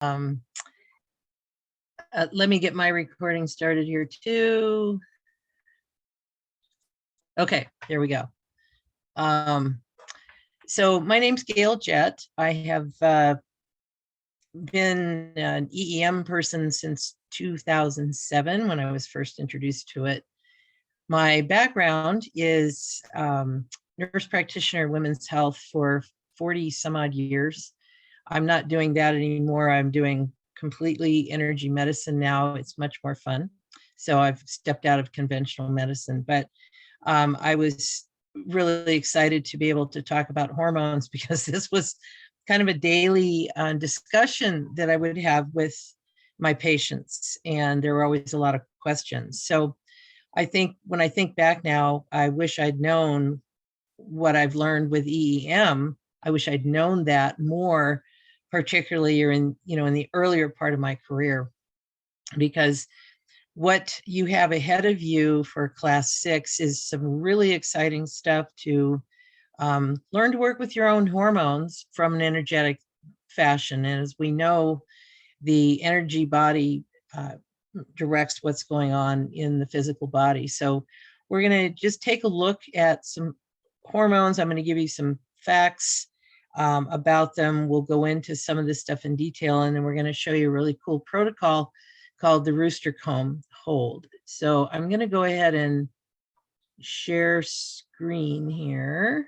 Um, let me get my recording started here too. Okay, there we go. So my name's Gail Jett. I have been an EEM person since 2007 when I was first introduced to it. My background is nurse practitioner, women's health for 40 some odd years. I'm not doing that anymore. I'm doing completely energy medicine now. It's much more fun. So I've stepped out of conventional medicine, but I was really excited to be able to talk about hormones because this was kind of a daily discussion that I would have with my patients, and there were always a lot of questions. So I think when I think back now, I wish I'd known what I've learned with EEM. I wish I'd known that more, particularly in the earlier part of my career, because what you have ahead of you for class 6 is some really exciting stuff to learn to work with your own hormones from an energetic fashion. And as we know, the energy body directs what's going on in the physical body. So we're going to just take a look at some hormones. I'm going to give you some facts about them. We'll go into some of this stuff in detail, and then we're going to show you a really cool protocol called the rooster comb hold. So I'm going to go ahead and share screen here.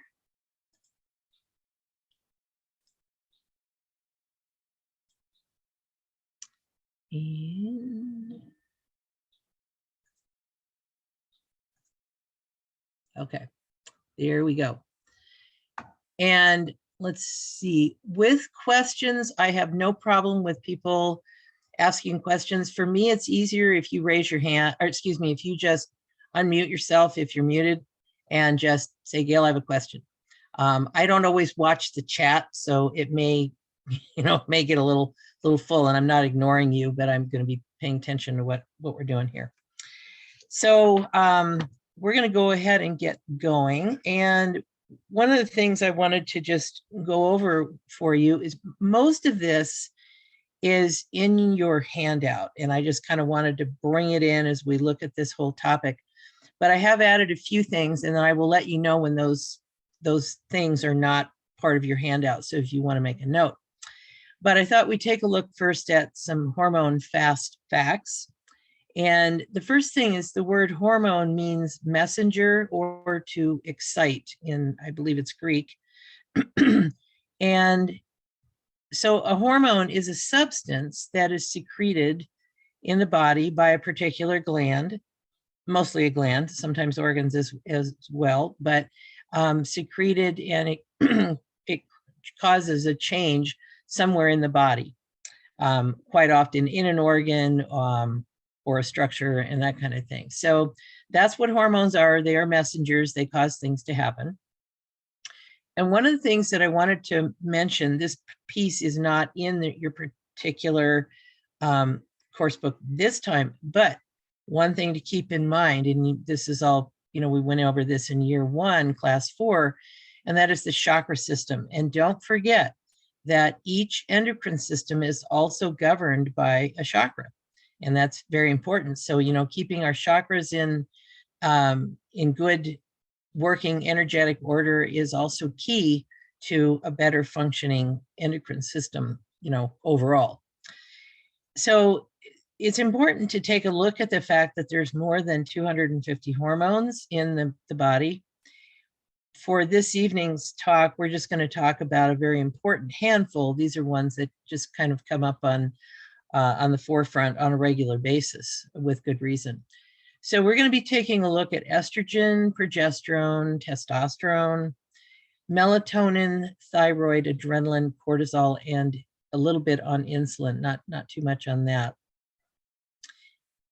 And okay, there we go. And let's see, with questions, I have no problem with people asking questions. For me, it's easier if you raise your hand, or excuse me, if you just unmute yourself if you're muted and just say, Gail, I have a question. I don't always watch the chat, so it may, may get a little full, and I'm not ignoring you, but I'm going to be paying attention to what we're doing here. So we're going to go ahead and get going. And one of the things I wanted to just go over for you is most of this is in your handout, and I just kind of wanted to bring it in as we look at this whole topic. But I have added a few things, and then I will let you know when those things are not part of your handout, so if you want to make a note. But I thought we'd take a look first at some hormone fast facts. And the first thing is the word hormone means messenger or to excite in, I believe it's Greek. And so a hormone is a substance that is secreted in the body by a particular gland, mostly a gland, sometimes organs as well, but secreted, and it causes a change somewhere in the body, quite often in an organ or a structure and that kind of thing. So that's what hormones are. They are messengers. They cause things to happen. And one of the things that I wanted to mention, this piece is not in your particular course book this time, but one thing to keep in mind, and this is all, we went over this in year 1, class 4, and that is the chakra system. And don't forget that each endocrine system is also governed by a chakra, and that's very important. So, keeping our chakras in good working energetic order is also key to a better functioning endocrine system, overall. So it's important to take a look at the fact that there's more than 250 hormones in the body. For this evening's talk, we're just going to talk about a very important handful. These are ones that just kind of come up on the forefront on a regular basis with good reason. So we're going to be taking a look at estrogen, progesterone, testosterone, melatonin, thyroid, adrenaline, cortisol, and a little bit on insulin, not too much on that.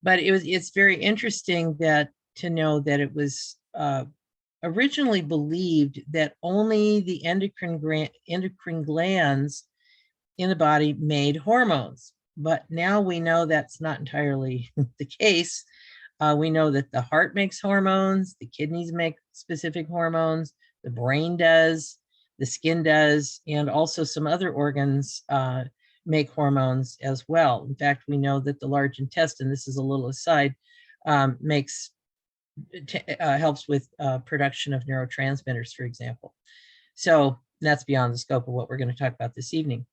But it's very interesting to know that it was originally believed that only the endocrine glands in the body made hormones. But now we know that's not entirely the case. We know that the heart makes hormones, the kidneys make specific hormones, the brain does, the skin does, and also some other organs make hormones as well. In fact, we know that the large intestine, this is a little aside, helps with production of neurotransmitters, for example. So that's beyond the scope of what we're going to talk about this evening.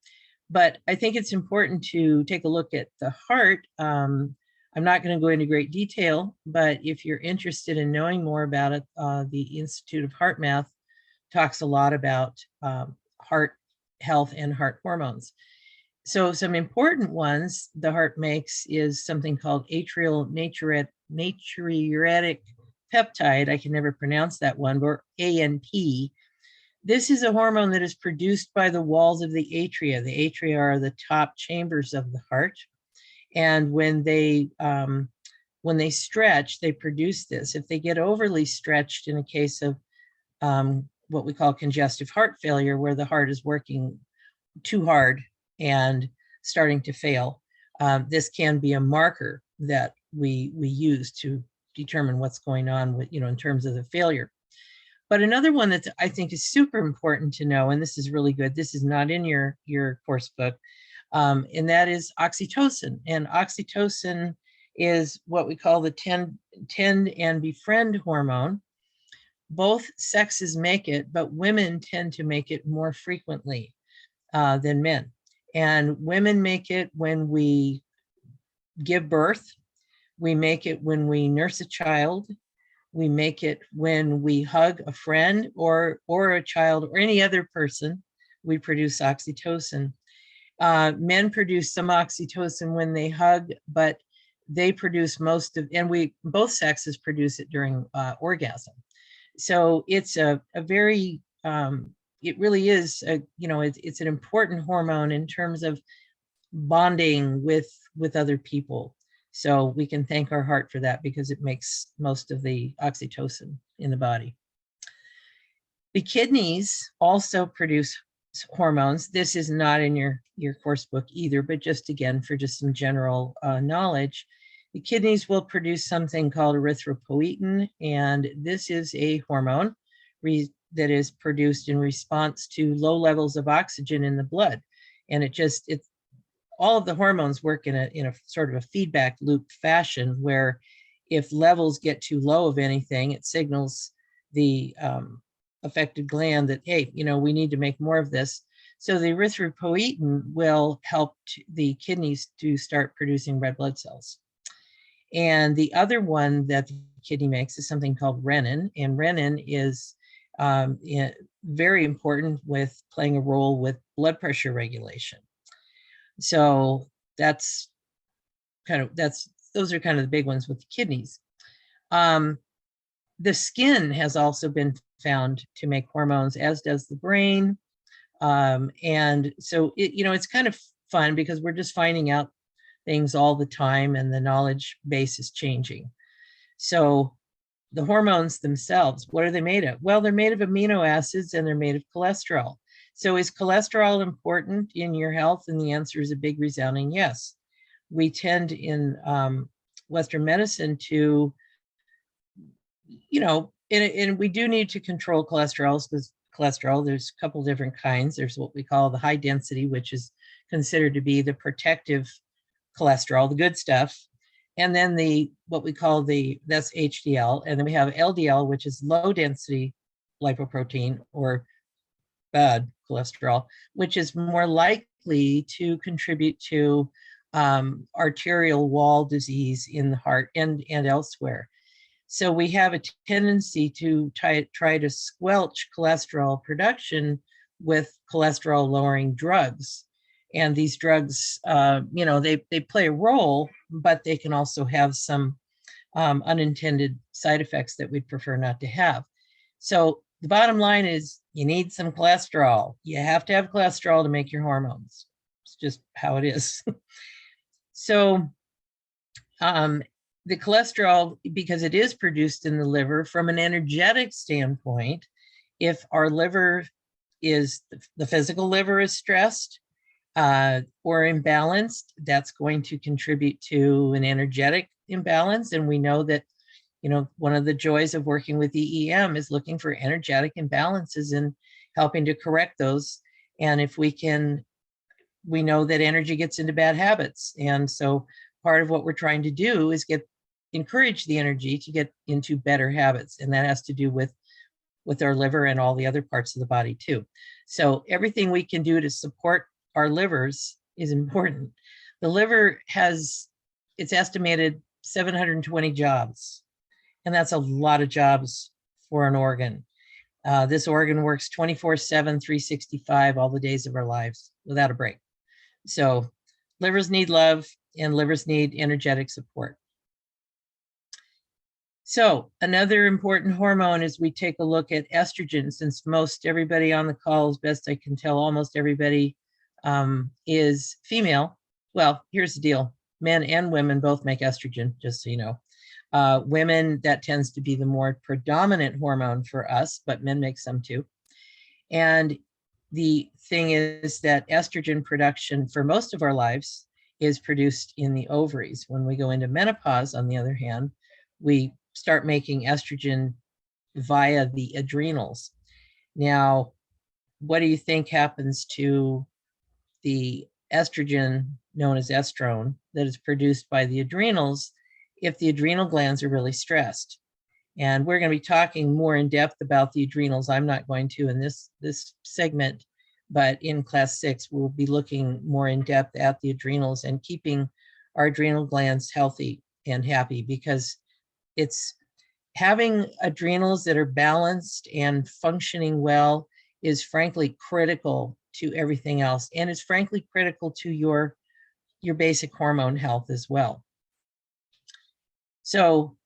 But I think it's important to take a look at the heart. I'm not going to go into great detail, but if you're interested in knowing more about it, the Institute of Heart Math talks a lot about heart health and heart hormones. So some important ones the heart makes is something called atrial natriuretic peptide. I can never pronounce that one, or ANP. This is a hormone that is produced by the walls of the atria. The atria are the top chambers of the heart. And when they stretch, they produce this. If they get overly stretched in a case of what we call congestive heart failure, where the heart is working too hard and starting to fail, this can be a marker that we use to determine what's going on with, in terms of the failure. But another one that I think is super important to know, and this is really good, this is not in your course book, and that is oxytocin. And oxytocin is what we call the tend and befriend hormone. Both sexes make it, but women tend to make it more frequently than men. And women make it when we give birth. We make it when we nurse a child. We make it when we hug a friend or a child or any other person. We produce oxytocin. Men produce some oxytocin when they hug, but they produce most of, and both sexes produce it during orgasm. So it's a very, it really is, it's an important hormone in terms of bonding with other people. So we can thank our heart for that because it makes most of the oxytocin in the body. The kidneys also produce hormones. This is not in your course book either, but just again, for just some general knowledge. The kidneys will produce something called erythropoietin, and this is a hormone that is produced in response to low levels of oxygen in the blood. And it's all of the hormones work in a sort of a feedback loop fashion, where if levels get too low of anything, it signals the affected gland that, hey, we need to make more of this. So the erythropoietin will help the kidneys to start producing red blood cells. And the other one that the kidney makes is something called renin, and renin is very important with playing a role with blood pressure regulation. So those are kind of the big ones with the kidneys. The skin has also been found to make hormones, as does the brain. And so it's kind of fun because we're just finding out things all the time and the knowledge base is changing. So the hormones themselves, what are they made of? Well, they're made of amino acids and they're made of cholesterol. So is cholesterol important in your health? And the answer is a big resounding yes. We tend in Western medicine to, and we do need to control cholesterol, because cholesterol, there's a couple different kinds. There's what we call the high density, which is considered to be the protective cholesterol, the good stuff. And then what we call that's HDL. And then we have LDL, which is low density lipoprotein or bad cholesterol, which is more likely to contribute to arterial wall disease in the heart and elsewhere. So we have a tendency to try to squelch cholesterol production with cholesterol lowering drugs. And these drugs, they play a role, but they can also have some unintended side effects that we'd prefer not to have. So the bottom line is you need some cholesterol. You have to have cholesterol to make your hormones. It's just how it is. So the cholesterol, because it is produced in the liver, from an energetic standpoint, if our liver the physical liver is stressed or imbalanced, that's going to contribute to an energetic imbalance. And we know that, one of the joys of working with EEM is looking for energetic imbalances and helping to correct those. And if we can we know that energy gets into bad habits. And so part of what we're trying to do is encourage the energy to get into better habits. And that has to do with our liver and all the other parts of the body too. So everything we can do to support our livers is important. The liver has, it's estimated 720 jobs, and that's a lot of jobs for an organ. This organ works 24/7, 365, all the days of our lives without a break. So livers need love and livers need energetic support. So another important hormone is we take a look at estrogen, since most everybody on the call, as best I can tell, almost everybody is female. Well, here's the deal. Men and women both make estrogen, just so you know. Women, that tends to be the more predominant hormone for us, but men make some too. And the thing is that estrogen production for most of our lives is produced in the ovaries. When we go into menopause, on the other hand, we start making estrogen via the adrenals. Now, what do you think happens to the estrogen known as estrone that is produced by the adrenals if the adrenal glands are really stressed? And we're going to be talking more in depth about the adrenals. I'm not going to in this segment, but in class 6, we'll be looking more in depth at the adrenals and keeping our adrenal glands healthy and happy, because it's having adrenals that are balanced and functioning well is frankly critical to everything else. And it's frankly critical to your basic hormone health as well. So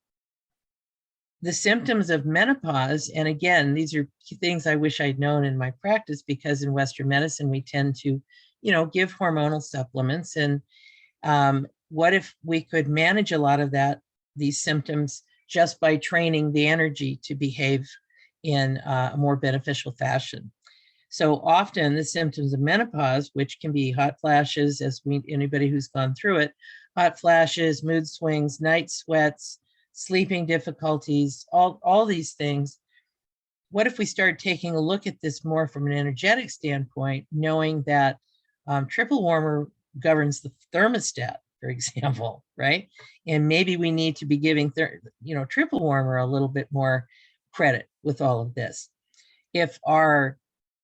the symptoms of menopause, and again, these are things I wish I'd known in my practice, because in Western medicine, we tend to, give hormonal supplements. And what if we could manage a lot of these symptoms just by training the energy to behave in a more beneficial fashion? So often the symptoms of menopause, which can be hot flashes, anybody who's gone through it, hot flashes, mood swings, night sweats, sleeping difficulties, all these things. What if we start taking a look at this more from an energetic standpoint, knowing that triple warmer governs the thermostat, for example, right? And maybe we need to be giving triple warmer a little bit more credit with all of this. If our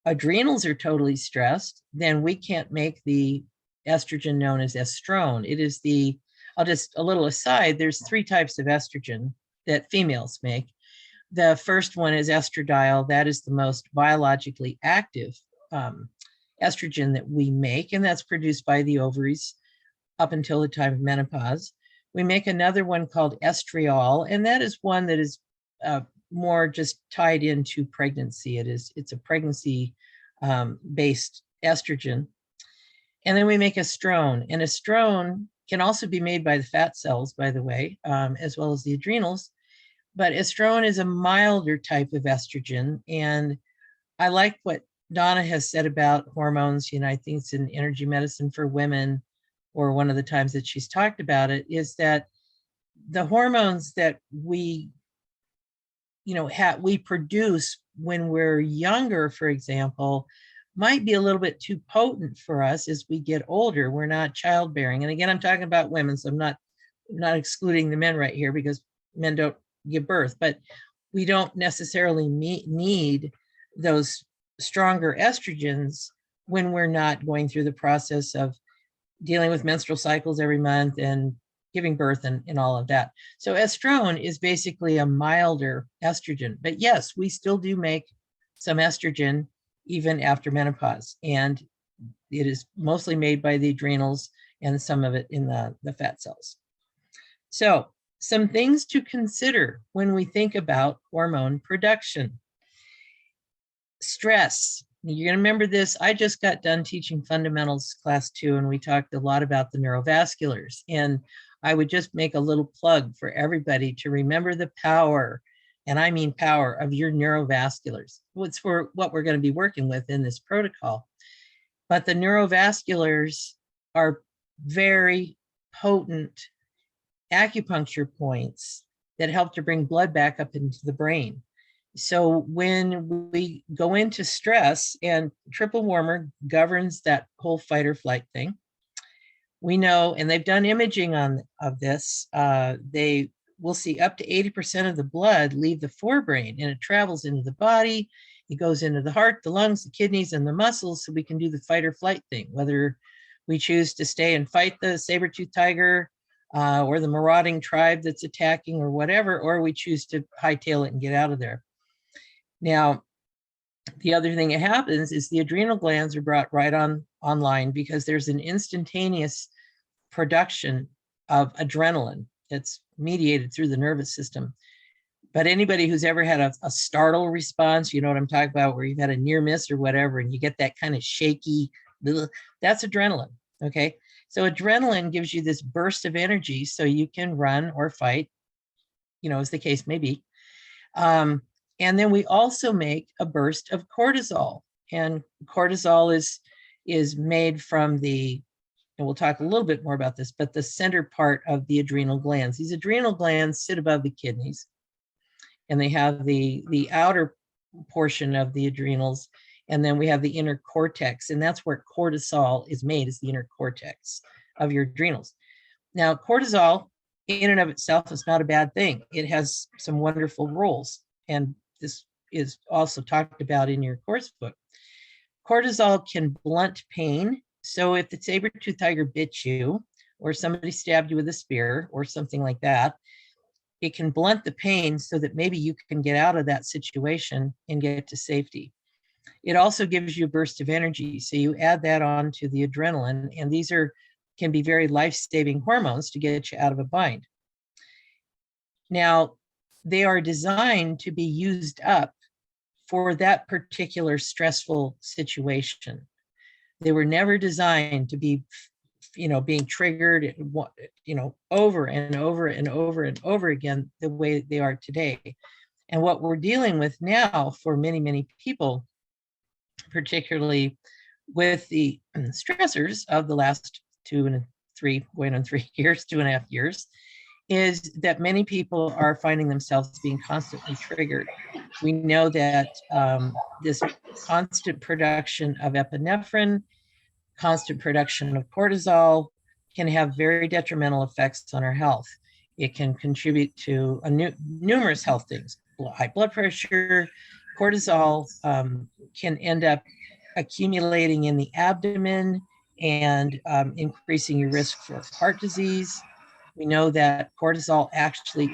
adrenals are totally stressed, then we can't make the estrogen known as estrone. It is a little aside, there's 3 types of estrogen that females make. The first one is estradiol. That is the most biologically active estrogen that we make, and that's produced by the ovaries up until the time of menopause. We make another one called estriol, and that is one that is more just tied into pregnancy. It's a pregnancy based estrogen. And then we make estrone, and estrone can also be made by the fat cells, by the way, as well as the adrenals. But estrone is a milder type of estrogen. And I like what Donna has said about hormones. I think it's in Energy Medicine for Women, or one of the times that she's talked about it, is that the hormones that we produce when we're younger, for example, might be a little bit too potent for us as we get older. We're not childbearing. And again, I'm talking about women, so I'm not excluding the men right here, because men don't give birth, but we don't necessarily need those stronger estrogens when we're not going through the process of dealing with menstrual cycles every month and giving birth and all of that. So estrone is basically a milder estrogen. But yes, we still do make some estrogen even after menopause. And it is mostly made by the adrenals and some of it in the fat cells. So some things to consider when we think about hormone production. Stress. You're going to remember this. I just got done teaching fundamentals class 2, and we talked a lot about the neurovasculars. And I would just make a little plug for everybody to remember the power, and I mean power, of your neurovasculars. It's for what we're going to be working with in this protocol. But the neurovasculars are very potent acupuncture points that help to bring blood back up into the brain. So when we go into stress, and triple warmer governs that whole fight or flight thing, we know, and they've done imaging of this, they will see up to 80% of the blood leave the forebrain, and it travels into the body. It goes into the heart, the lungs, the kidneys, and the muscles, so we can do the fight or flight thing, whether we choose to stay and fight the saber-toothed tiger or the marauding tribe that's attacking or whatever, or we choose to hightail it and get out of there. Now, the other thing that happens is the adrenal glands are brought right online, because there's an instantaneous production of adrenaline that's mediated through the nervous system. But anybody who's ever had a startle response, you know what I'm talking about, where you've had a near miss or whatever, and you get that kind of shaky, that's adrenaline. Okay. So adrenaline gives you this burst of energy so you can run or fight, as the case may be. And then we also make a burst of cortisol, and cortisol is made from and we'll talk a little bit more about this, but the center part of the adrenal glands. These adrenal glands sit above the kidneys, and they have the outer portion of the adrenals, and then we have the inner cortex, and that's where cortisol is made, is the inner cortex of your adrenals. Now, cortisol in and of itself is not a bad thing. It has some wonderful roles, and this is also talked about in your course book. Cortisol can blunt pain. So if the saber-toothed tiger bit you, or somebody stabbed you with a spear or something like that, it can blunt the pain so that maybe you can get out of that situation and get to safety. It also gives you a burst of energy. So you add that on to the adrenaline, and these can be very life-saving hormones to get you out of a bind. Now, they are designed to be used up for that particular stressful situation. They were never designed to be, being triggered, over and over and over and over again the way they are today. And what we're dealing with now for many, many people, particularly with the stressors of the last 2 and 3, going on 3 years, 2.5 years, is that many people are finding themselves being constantly triggered. We know that this constant production of epinephrine, constant production of cortisol can have very detrimental effects on our health. It can contribute to numerous health things, high blood pressure. Cortisol can end up accumulating in the abdomen and increasing your risk for heart disease. We know that cortisol actually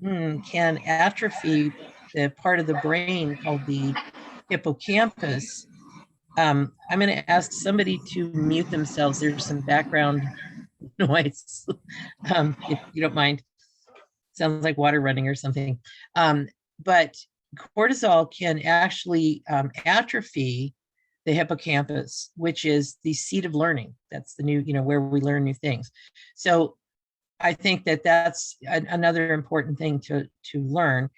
can atrophy the part of the brain called the hippocampus. I'm going to ask somebody to mute themselves. There's some background noise, if you don't mind. Sounds like water running or something. But cortisol can actually atrophy the hippocampus, which is the seat of learning. That's the new, where we learn new things. So I think that that's another important thing to learn,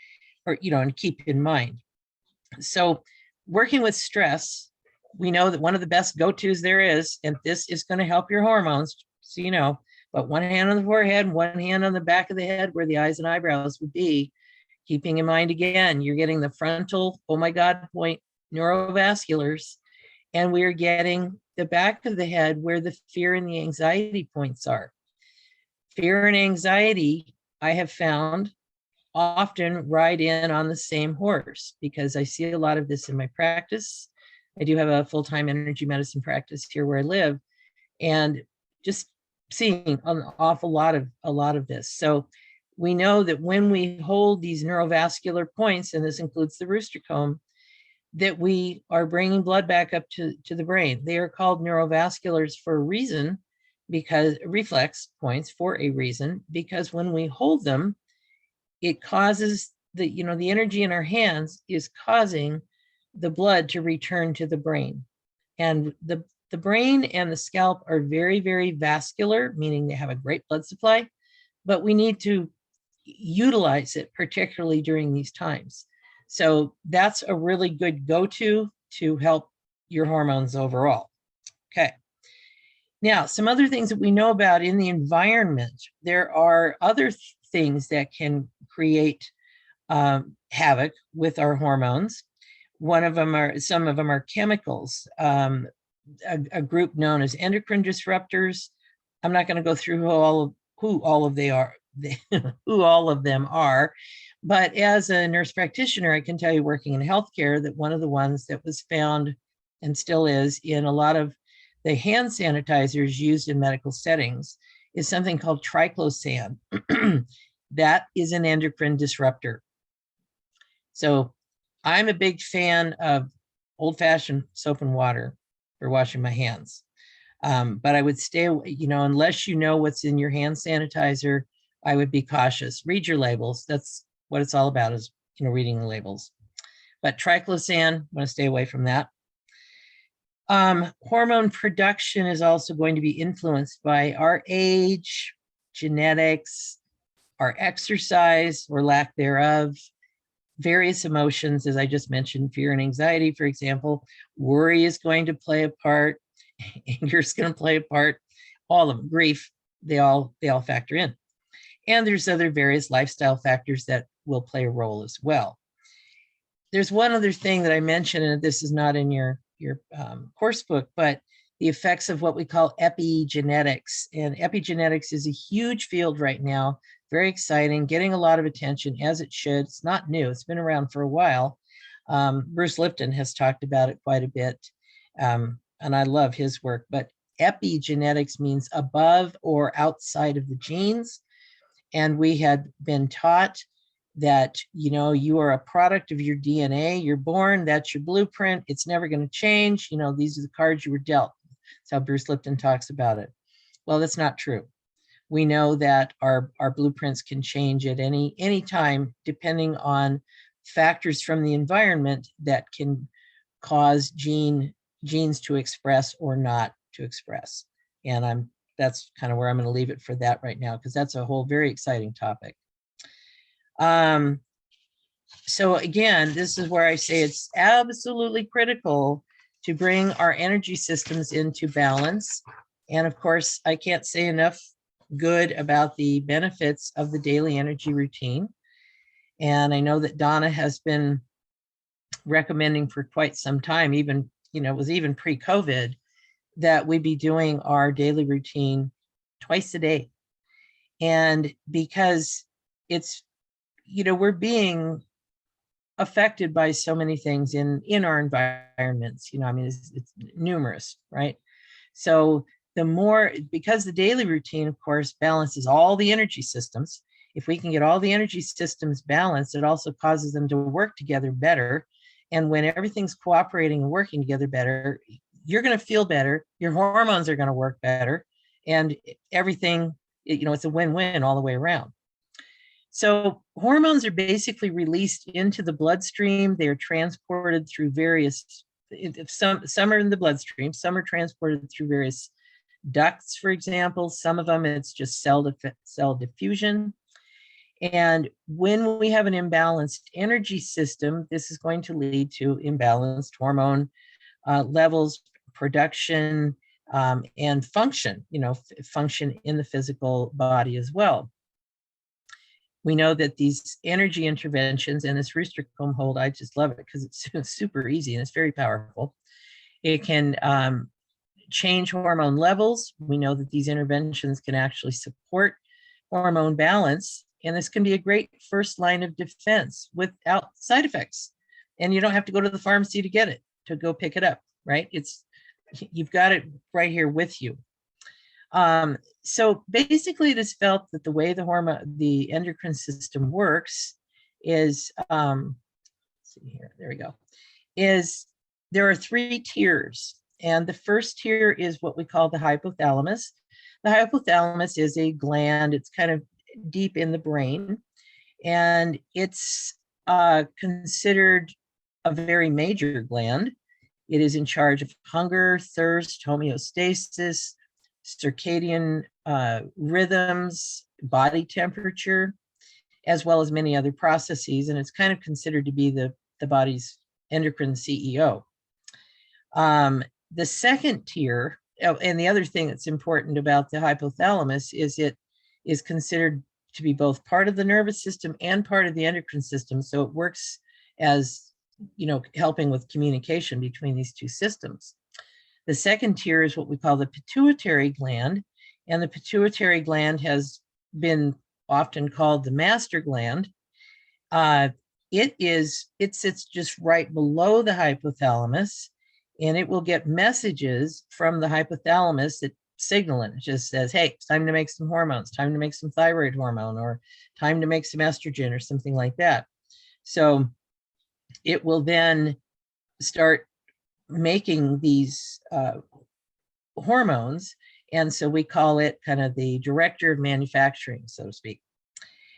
or, and keep in mind. So working with stress, we know that one of the best go-tos there is, and this is going to help your hormones, so but one hand on the forehead, one hand on the back of the head where the eyes and eyebrows would be, keeping in mind, again, you're getting the frontal, oh my God, point neurovasculars, and we're getting the back of the head where the fear and the anxiety points are. Fear and anxiety, I have found, often ride in on the same horse, because I see a lot of this in my practice. I do have a full-time energy medicine practice here where I live, and just seeing an awful lot of this. So we know that when we hold these neurovascular points, and this includes the rooster comb, that we are bringing blood back up to the brain. They are called neurovasculars for a reason, because reflex points for a reason, because when we hold them, it causes the energy in our hands is causing the blood to return to the brain. And the brain and the scalp are very, very vascular, meaning they have a great blood supply, but we need to utilize it, particularly during these times. So that's a really good go-to to help your hormones overall. Okay. Now, some other things that we know about in the environment. There are other things that can create havoc with our hormones. Some of them are chemicals. A group known as endocrine disruptors. I'm not going to go through who all of they are, who all of them are, but as a nurse practitioner, I can tell you, working in healthcare, that one of the ones that was found and still is in a lot of the hand sanitizers used in medical settings is something called triclosan. That is an endocrine disruptor. So I'm a big fan of old-fashioned soap and water for washing my hands. But I would stay, unless you know what's in your hand sanitizer, I would be cautious. Read your labels. That's what it's all about, is reading the labels. But triclosan, I want to stay away from that. Hormone production is also going to be influenced by our age, genetics, our exercise or lack thereof, various emotions, as I just mentioned, fear and anxiety, for example. Worry is going to play a part. Anger is going to play a part. All of them, grief, they all factor in. And there's other various lifestyle factors that will play a role as well. There's one other thing that I mentioned, and this is not in your course book, but the effects of what we call epigenetics. And epigenetics is a huge field right now, very exciting, getting a lot of attention, as it should. It's not new, it's been around for a while. Bruce Lipton has talked about it quite a bit, and I love his work. But epigenetics means above or outside of the genes. And we had been taught that, you are a product of your DNA. You're born, that's your blueprint. It's never going to change. These are the cards you were dealt. That's how Bruce Lipton talks about it. Well, that's not true. We know that our blueprints can change at any time, depending on factors from the environment that can cause genes to express or not to express. And that's kind of where I'm going to leave it for that right now, because that's a whole very exciting topic. So again, this is where I say it's absolutely critical to bring our energy systems into balance. And of course, I can't say enough good about the benefits of the daily energy routine. And I know that Donna has been recommending for quite some time, even, it was even pre-COVID, that we be doing our daily routine twice a day. And because it's, we're being affected by so many things in our environments, it's numerous, right? So the more, because the daily routine, of course, balances all the energy systems. If we can get all the energy systems balanced, it also causes them to work together better. And when everything's cooperating and working together better, you're going to feel better. Your hormones are going to work better, and everything, it's a win-win all the way around. So hormones are basically released into the bloodstream. They are transported through various, some are in the bloodstream, some are transported through various ducts, for example. Some of them, it's just cell diffusion. And when we have an imbalanced energy system, this is going to lead to imbalanced hormone levels, production, and function, function in the physical body as well. We know that these energy interventions, and this rooster comb hold, I just love it because it's super easy and it's very powerful. It can change hormone levels. We know that these interventions can actually support hormone balance, and this can be a great first line of defense without side effects. And you don't have to go to the pharmacy to get it, to go pick it up, right? You've got it right here with you. So basically, it is felt that the way the endocrine system works is, let's see here, there we go, is there are 3 tiers. And the first tier is what we call the hypothalamus. The hypothalamus is a gland. It's kind of deep in the brain, and it's considered a very major gland. It is in charge of hunger, thirst, homeostasis, circadian rhythms, body temperature, as well as many other processes. And it's kind of considered to be the body's endocrine CEO. The second tier, and the other thing that's important about the hypothalamus is it is considered to be both part of the nervous system and part of the endocrine system. So it works as, helping with communication between these two systems. The second tier is what we call the pituitary gland. And the pituitary gland has been often called the master gland. It sits just right below the hypothalamus, and it will get messages from the hypothalamus that signal it. It just says, hey, it's time to make some hormones, time to make some thyroid hormone, or time to make some estrogen or something like that. So it will then start making these hormones. And so we call it kind of the director of manufacturing, so to speak.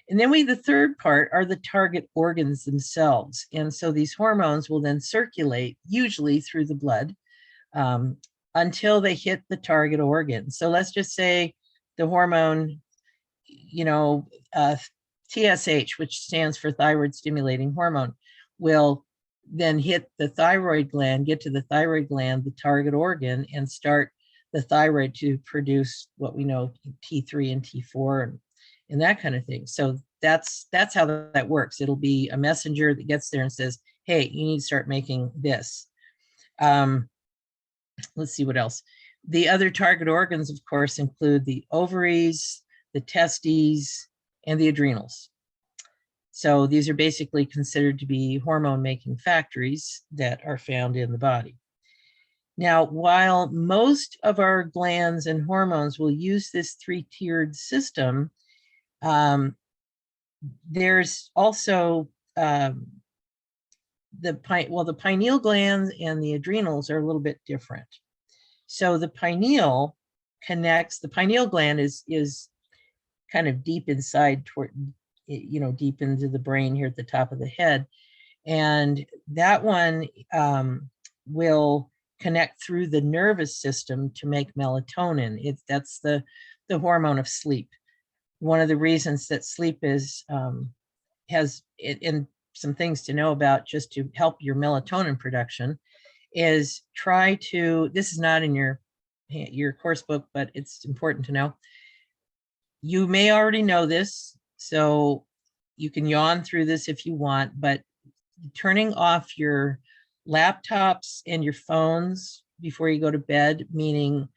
And then the third part are the target organs themselves. And so these hormones will then circulate, usually through the blood, until they hit the target organ. So let's just say the hormone, TSH, which stands for thyroid stimulating hormone, will then hit the thyroid gland, get to the thyroid gland, the target organ, and start the thyroid to produce what we know, T3 and T4 and that kind of thing. So that's how that works. It'll be a messenger that gets there and says, hey, you need to start making this. Let's see what else. The other target organs, of course, include the ovaries, the testes, and the adrenals. So these are basically considered to be hormone-making factories that are found in the body. Now, while most of our glands and hormones will use this three-tiered system, there's also the pineal gland and the adrenals are a little bit different. So the pineal gland is kind of deep inside toward, deep into the brain here at the top of the head. And that one will connect through the nervous system to make melatonin. That's the hormone of sleep. One of the reasons that sleep has some things to know about just to help your melatonin production is this is not in your course book, but it's important to know. You may already know this, so you can yawn through this if you want, but turning off your laptops and your phones before you go to bed, meaning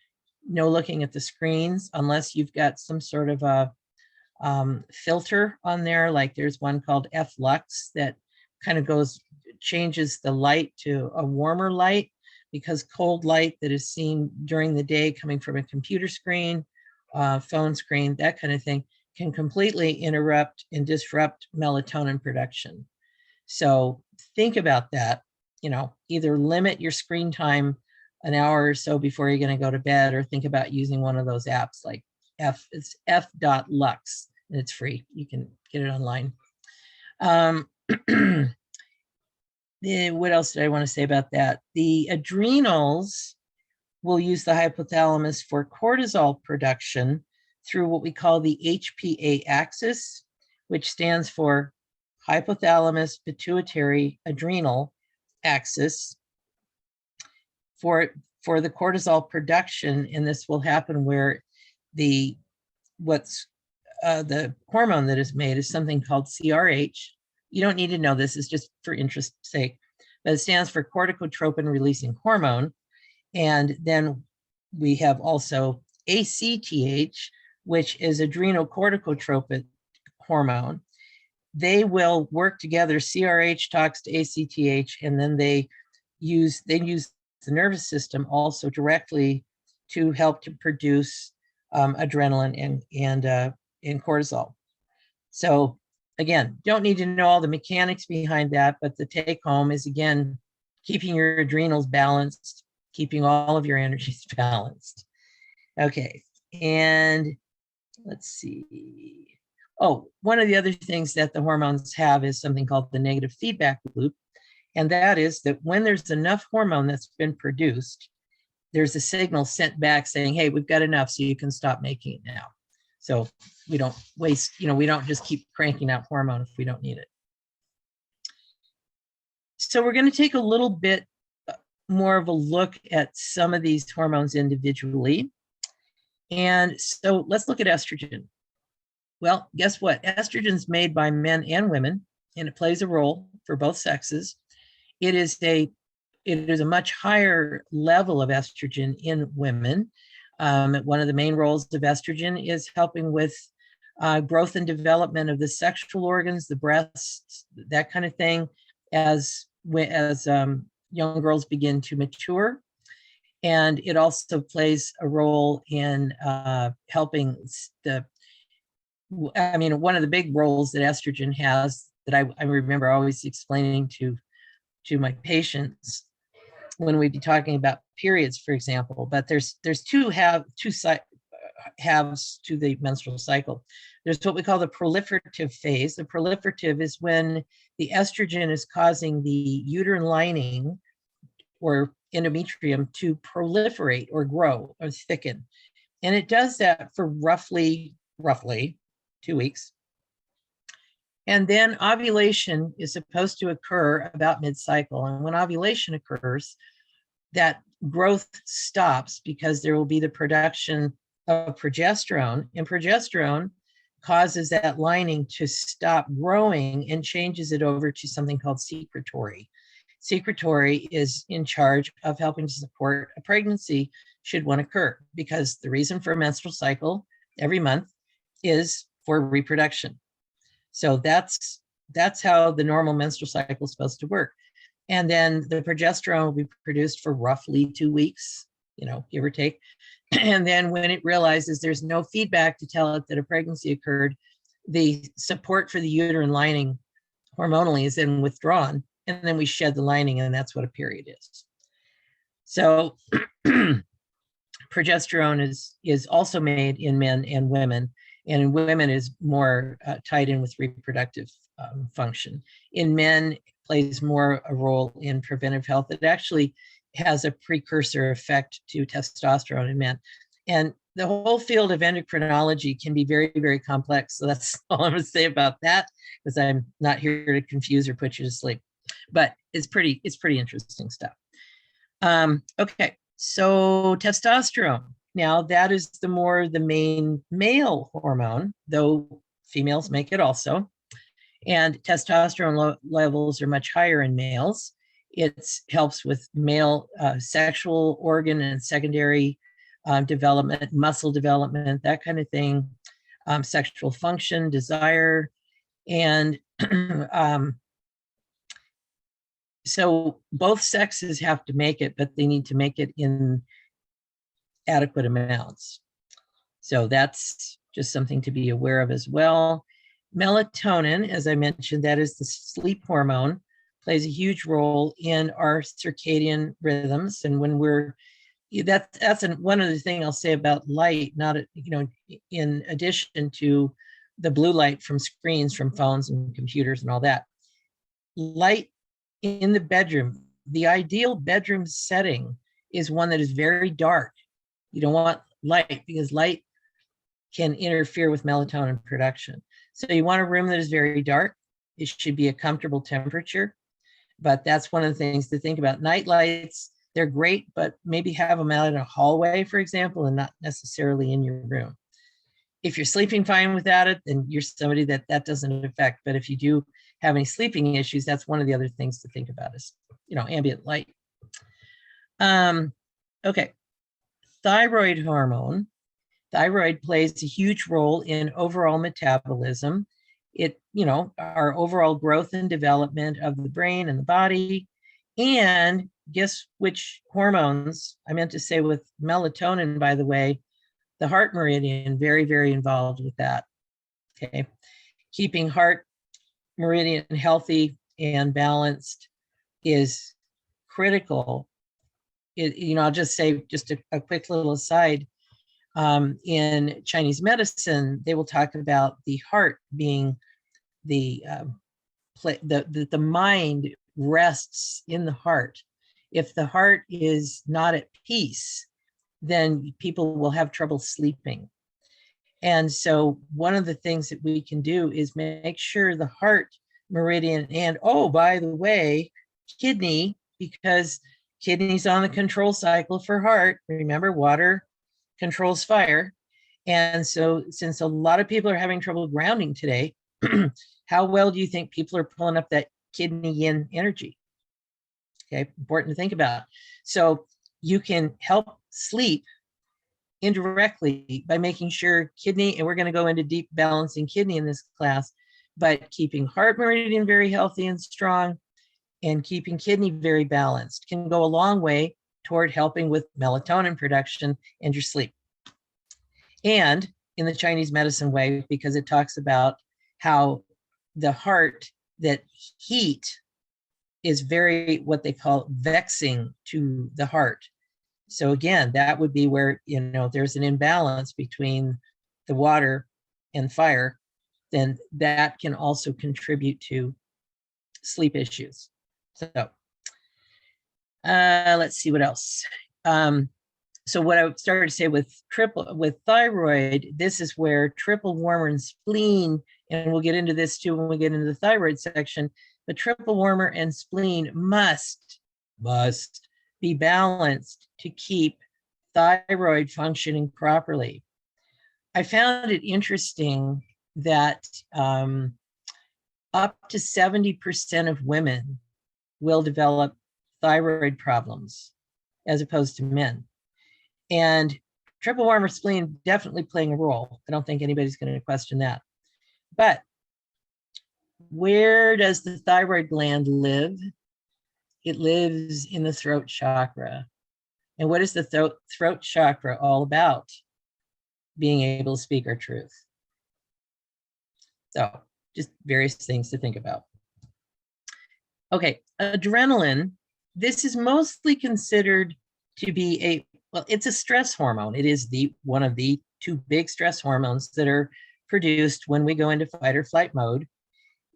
no looking at the screens unless you've got some sort of a filter on there, like there's one called F-Lux that kind of changes the light to a warmer light, because cold light that is seen during the day coming from a computer screen, phone screen, that kind of thing, can completely interrupt and disrupt melatonin production. So think about that, either limit your screen time an hour or so before you're going to go to bed, or think about using one of those apps like it's f.lux, and it's free. You can get it online. What else did I want to say about that? The adrenals will use the hypothalamus for cortisol production through what we call the HPA axis, which stands for hypothalamus pituitary adrenal axis for the cortisol production. And this will happen where the hormone that is made is something called CRH. You don't need to know this, it's just for interest's sake, but it stands for corticotropin releasing hormone. And then we have also ACTH, which is adrenocorticotropin hormone. They will work together. CRH talks to ACTH, and then they use the nervous system also directly to help to produce adrenaline and cortisol. So again, don't need to know all the mechanics behind that, but the take home is, again, keeping your adrenals balanced, keeping all of your energies balanced. Okay, and let's see. Oh, one of the other things that the hormones have is something called the negative feedback loop. And that is that when there's enough hormone that's been produced, there's a signal sent back saying, hey, we've got enough, so you can stop making it now. So we don't waste, we don't just keep cranking out hormone if we don't need it. So we're going to take a little bit more of a look at some of these hormones individually. And so let's look at estrogen. Well, guess what? Estrogen's made by men and women, and it plays a role for both sexes. It is a much higher level of estrogen in women. One of the main roles of estrogen is helping with growth and development of the sexual organs, the breasts, that kind of thing, as young girls begin to mature. And it also plays a role in helping one of the big roles that estrogen has that I remember always explaining to my patients when we'd be talking about periods, for example. But there's two halves to the menstrual cycle. There's what we call the proliferative phase. The proliferative is when the estrogen is causing the uterine lining or endometrium to proliferate or grow or thicken. And it does that for roughly 2 weeks. And then ovulation is supposed to occur about mid-cycle. And when ovulation occurs, that growth stops because there will be the production of progesterone, and progesterone causes that lining to stop growing and changes it over to something called secretory. Secretory is in charge of helping to support a pregnancy should one occur, because the reason for a menstrual cycle every month is for reproduction. So that's how the normal menstrual cycle is supposed to work. And then the progesterone will be produced for roughly 2 weeks, give or take. And then when it realizes there's no feedback to tell it that a pregnancy occurred, the support for the uterine lining hormonally is then withdrawn, and then we shed the lining, and that's what a period is. So progesterone is also made in men and women, and in women is more tied in with reproductive function. In men, it plays more a role in preventive health. It actually has a precursor effect to testosterone in men. And the whole field of endocrinology can be very, very complex. So that's all I'm going to say about that, because I'm not here to confuse or put you to sleep. But it's pretty interesting stuff. Okay, so testosterone. Now that is the main male hormone, though females make it also. And testosterone levels are much higher in males. It helps with male sexual organ and secondary development, muscle development, that kind of thing, sexual function, desire. And so both sexes have to make it, but they need to make it in adequate amounts. So that's just something to be aware of as well. Melatonin, as I mentioned, that is the sleep hormone, plays a huge role in our circadian rhythms. And when that's one other thing I'll say about light, not, in addition to the blue light from screens, from phones and computers and all that, light in the bedroom, the ideal bedroom setting is one that is very dark. You don't want light, because light can interfere with melatonin production. So you want a room that is very dark. It should be a comfortable temperature. But that's one of the things to think about. Night lights, they're great, but maybe have them out in a hallway, for example, and not necessarily in your room. If you're sleeping fine without it, then you're somebody that doesn't affect. But if you do have any sleeping issues, that's one of the other things to think about is, ambient light. Okay, thyroid hormone. Thyroid plays a huge role in overall metabolism. Our overall growth and development of the brain and the body. And guess which hormones? I meant to say with melatonin, by the way, the heart meridian, very, very involved with that. Okay. Keeping heart meridian healthy and balanced is critical. I'll just say just a quick little aside. In Chinese medicine, they will talk about the heart being the mind rests in the heart. If the heart is not at peace, then people will have trouble sleeping. And so one of the things that we can do is make sure the heart meridian, and by the way, kidney, because kidney's on the control cycle for heart. Remember, water controls fire. And so since a lot of people are having trouble grounding today, how well do you think people are pulling up that kidney yin energy? Okay, important to think about. So you can help sleep indirectly by making sure kidney, and we're going to go into deep balancing kidney in this class, but keeping heart meridian very healthy and strong and keeping kidney very balanced can go a long way toward helping with melatonin production and your sleep. And in the Chinese medicine way, because it talks about how the heart, that heat is very, what they call vexing to the heart. So again, that would be where, you know, there's an imbalance between the water and fire, then that can also contribute to sleep issues. So let's see what else. So what I started to say with thyroid, this is where triple warmer and spleen, and we'll get into this too when we get into the thyroid section, but triple warmer and spleen must be balanced to keep thyroid functioning properly. I found it interesting that up to 70% of women will develop thyroid problems as opposed to men. And triple warmer spleen definitely playing a role. I don't think anybody's going to question that. But where does the thyroid gland live? It lives in the throat chakra. And what is the throat chakra all about? Being able to speak our truth. So just various things to think about. Okay, adrenaline. This is mostly considered to be well, it's a stress hormone. It is one of the two big stress hormones that are produced when we go into fight or flight mode.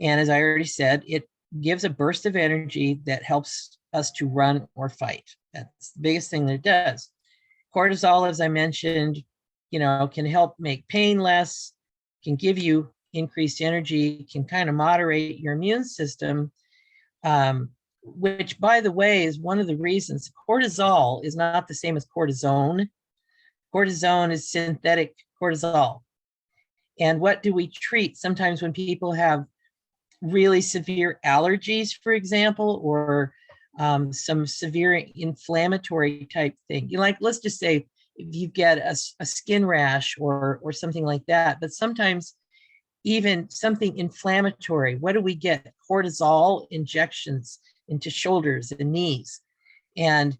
And as I already said, it gives a burst of energy that helps us to run or fight. That's the biggest thing that it does. Cortisol, as I mentioned, you know, can help make pain less, can give you increased energy, can kind of moderate your immune system, which, by the way, is one of the reasons cortisol is not the same as cortisone. Cortisone is synthetic cortisol. And what do we treat sometimes when people have really severe allergies, for example, or some severe inflammatory type thing? You like, let's just say if you get a skin rash or something like that, but sometimes even something inflammatory, what do we get? Cortisol injections into shoulders and knees. And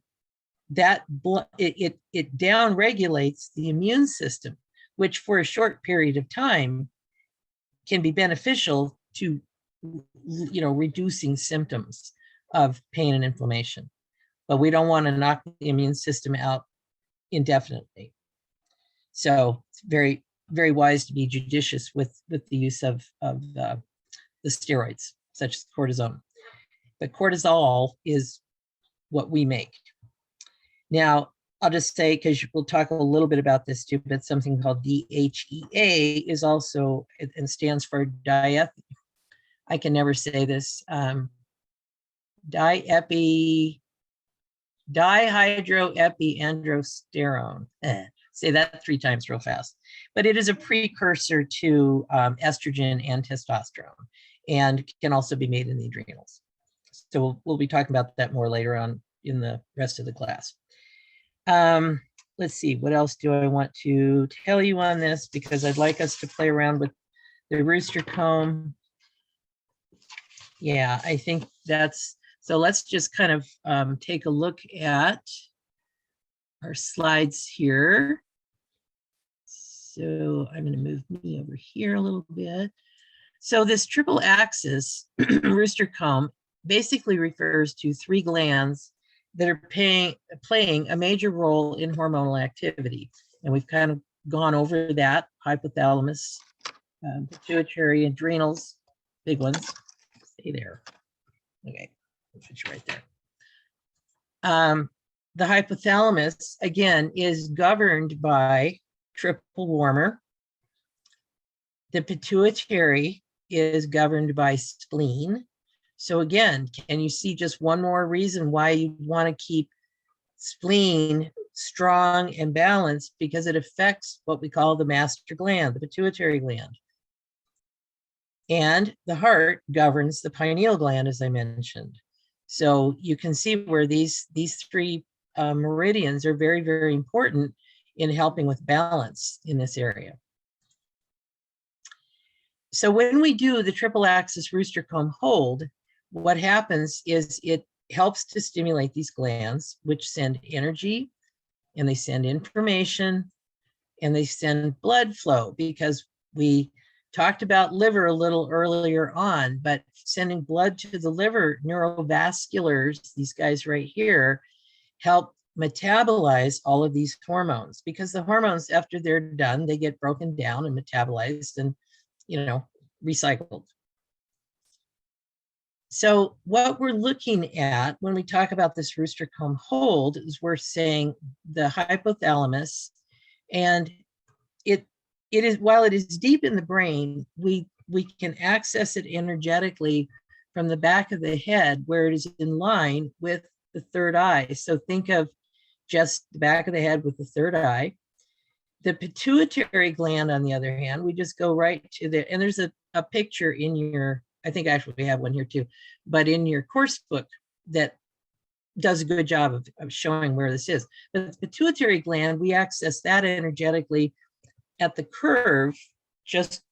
that it down regulates the immune system, which for a short period of time can be beneficial to, you know, reducing symptoms of pain and inflammation. But we don't want to knock the immune system out indefinitely. So it's very, very wise to be judicious with the use of the steroids, such as cortisone. But cortisol is what we make. Now, I'll just say, because we'll talk a little bit about this too, but something called DHEA is also, and stands for I can never say this, dihydroepiandrosterone. Say that 3 times real fast. But it is a precursor to estrogen and testosterone, and can also be made in the adrenals. So we'll be talking about that more later on in the rest of the class. Let's see, what else do I want to tell you on this? Because I'd like us to play around with the rooster comb. Yeah, I think that's, so let's just kind of take a look at our slides here. So I'm going to move me over here a little bit. So this triple axis rooster comb basically refers to 3 glands that are playing a major role in hormonal activity. And we've kind of gone over that: hypothalamus, pituitary, adrenals, big ones. Stay there. Okay, I'll put you right there. The hypothalamus, again, is governed by triple warmer. The pituitary is governed by spleen. So again, can you see just one more reason why you want to keep spleen strong and balanced because it affects what we call the master gland, the pituitary gland. And the heart governs the pineal gland, as I mentioned. So you can see where these three meridians are very, very important in helping with balance in this area. So when we do the triple axis rooster comb hold, what happens is it helps to stimulate these glands, which send energy and they send information and they send blood flow, because we talked about liver a little earlier on, but sending blood to the liver neurovasculars, these guys right here, help metabolize all of these hormones, because the hormones, after they're done, they get broken down and metabolized and, you know, recycled. So what we're looking at when we talk about this rooster comb hold is we're saying the hypothalamus, and it is, while it is deep in the brain, we can access it energetically from the back of the head, where it is in line with the third eye. So think of just the back of the head with the third eye. The pituitary gland, on the other hand, we just go right to the, and there's a picture in your, I think actually we have one here too, but in your course book that does a good job of showing where this is. But the pituitary gland, we access that energetically at the curve, just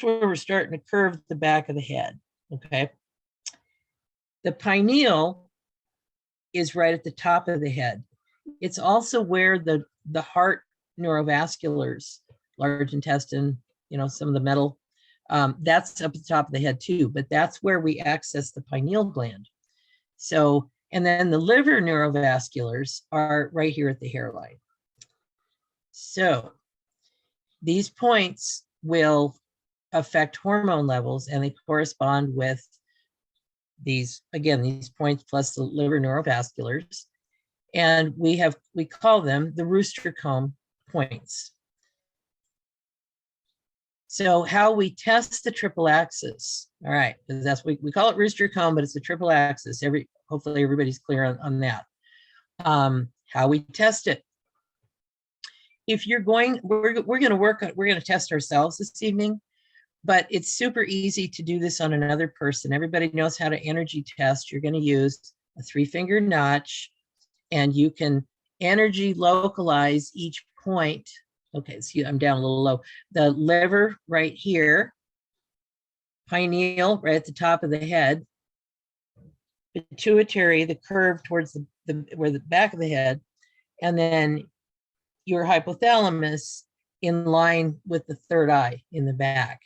where we're starting to curve the back of the head, okay? The pineal is right at the top of the head. It's also where the heart neurovasculars, large intestine, you know, some of the metal, that's up at the top of the head too, but that's where we access the pineal gland. So, and then the liver neurovasculars are right here at the hairline. So these points will affect hormone levels, and they correspond with these, again, these points plus the liver neurovasculars. And we call them the rooster comb points. So how we test the triple axis, all right, because that's, we call it rooster comb, but it's the triple axis. Hopefully everybody's clear on that. How we test it. If you're going, we're going to test ourselves this evening, but it's super easy to do this on another person. Everybody knows how to energy test. You're going to use a 3-finger notch, and you can energy localize each point. Okay, so I'm down a little low. The liver right here, pineal right at the top of the head, pituitary, the curve towards where the back of the head, and then your hypothalamus in line with the third eye in the back.